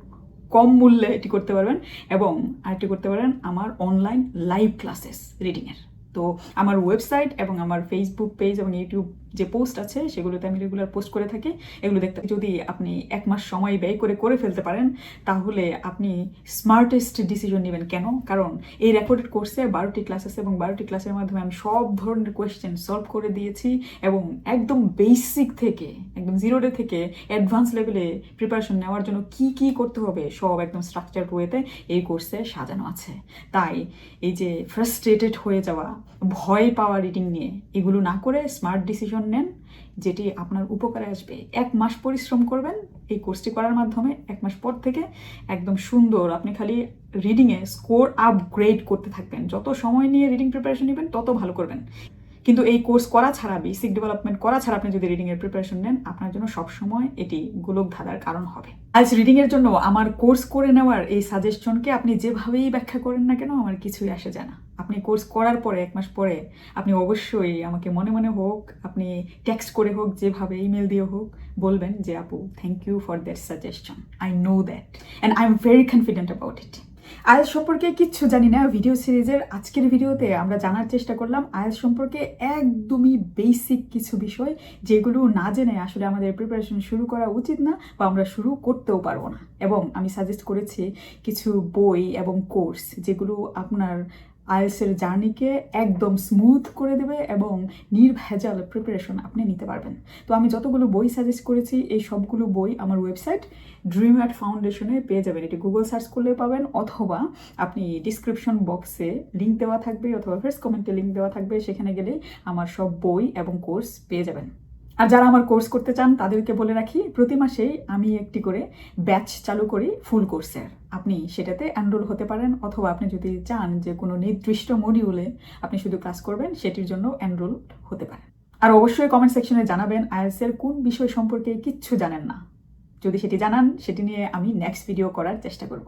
কম মূল্যে এটি করতে পারবেন, এবং আরেকটি করতে পারেন আমার অনলাইন লাইভ ক্লাসেস রিডিংয়ের। তো আমার ওয়েবসাইট এবং আমার ফেসবুক পেজ এবং ইউটিউব যে পোস্ট আছে সেগুলোতে আমি রেগুলার পোস্ট করে থাকি, এগুলো দেখতে যদি আপনি 1 মাস সময় ব্যয় করে ফেলতে পারেন, তাহলে আপনি স্মার্টেস্ট ডিসিশন নেবেন। কেন? কারণ এই রেকর্ডেড কোর্সে 12টি ক্লাস আছে এবং 12টি ক্লাসের মাধ্যমে আমি সব ধরনের কোয়েশ্চেন সলভ করে দিয়েছি এবং একদম বেসিক থেকে, একদম 0 ডে থেকে অ্যাডভান্স লেভেলে প্রিপারেশন নেওয়ার জন্য কি করতে হবে সব একদম স্ট্রাকচারড ওয়েতে এই কোর্সে সাজানো আছে। তাই এই যে ফ্রাস্ট্রেটেড হয়ে যাওয়া, ভয় পাওয়া রিডিং নিয়ে, এগুলো না করে স্মার্ট ডিসিশন নেন যেটি আপনার উপকারে আসবে। 1 মাস পরিশ্রম করবেন এই কোর্সটি করার মাধ্যমে, 1 মাস পর থেকে একদম সুন্দর আপনি খালি রিডিংয়ে স্কোর আপগ্রেড করতে থাকবেন। যত সময় নিয়ে রিডিং প্রিপারেশন নেবেন তত ভালো করবেন। কিন্তু এই কোর্স করা ছাড়া, বেসিক ডেভেলপমেন্ট করা ছাড়া আপনি যদি রিডিংয়ের প্রিপারেশন নেন, আপনার জন্য সবসময় এটি গোলক ধাঁধার কারণ হবে। আজ রিডিংয়ের জন্য আমার কোর্স করে নেওয়ার এই সাজেশনকে আপনি যেভাবেই ব্যাখ্যা করেন না কেন, আমার কিছুই আসে যায় না। আপনি কোর্স করার পরে 1 মাস পরে আপনি অবশ্যই আমাকে মনে মনে হোক, আপনি টেক্সট করে হোক, যেভাবে ইমেল দিয়ে হোক, বলবেন যে আপু, thank you for that suggestion, I know that and I am very confident about it. IELTS সম্পর্কে কিচ্ছু জানি না ভিডিও সিরিজের আজকের ভিডিওতে আমরা জানার চেষ্টা করলাম আইএলটিএস সম্পর্কে একদমই বেসিক কিছু বিষয়, যেগুলো না জেনে আসলে আমাদের প্রিপারেশন শুরু করা উচিত না বা আমরা শুরু করতেও পারবো না। এবং আমি সাজেস্ট করেছি কিছু বই এবং কোর্স যেগুলো আপনার আইএলটিএসের জার্নিকে একদম স্মুথ করে দেবে এবং নির্ভেজাল প্রিপারেশন আপনি নিতে পারবেন। তো আমি যতগুলো বই সাজেস্ট করেছি, এই সবগুলো বই আমার ওয়েবসাইট ড্রিমহার্ট ফাউন্ডেশনে পেয়ে যাবেন। এটি গুগল সার্চ করলে পাবেন, অথবা আপনি ডিসক্রিপশন বক্সে লিঙ্ক দেওয়া থাকবে অথবা ফার্স্ট কমেন্টে লিঙ্ক দেওয়া থাকবে, সেখানে গেলেই আমার সব বই এবং কোর্স পেয়ে যাবেন। আর যারা আমার কোর্স করতে চান তাদেরকে বলে রাখি, প্রতি মাসেই আমি একটি করে ব্যাচ চালু করি ফুল কোর্সের। আপনি সেটাতে এনরোল হতে পারেন, অথবা আপনি যদি চান যে কোনো নির্দিষ্ট মডিউলে আপনি শুধু ক্লাস করবেন, সেটির জন্য এনরোল হতে পারেন। আর অবশ্যই কমেন্ট সেকশনে জানাবেন আইএলটিএসের কোন বিষয় সম্পর্কে কিচ্ছু জানেন না। যদি সেটি জানান, সেটি নিয়ে আমি নেক্সট ভিডিও করার চেষ্টা করব।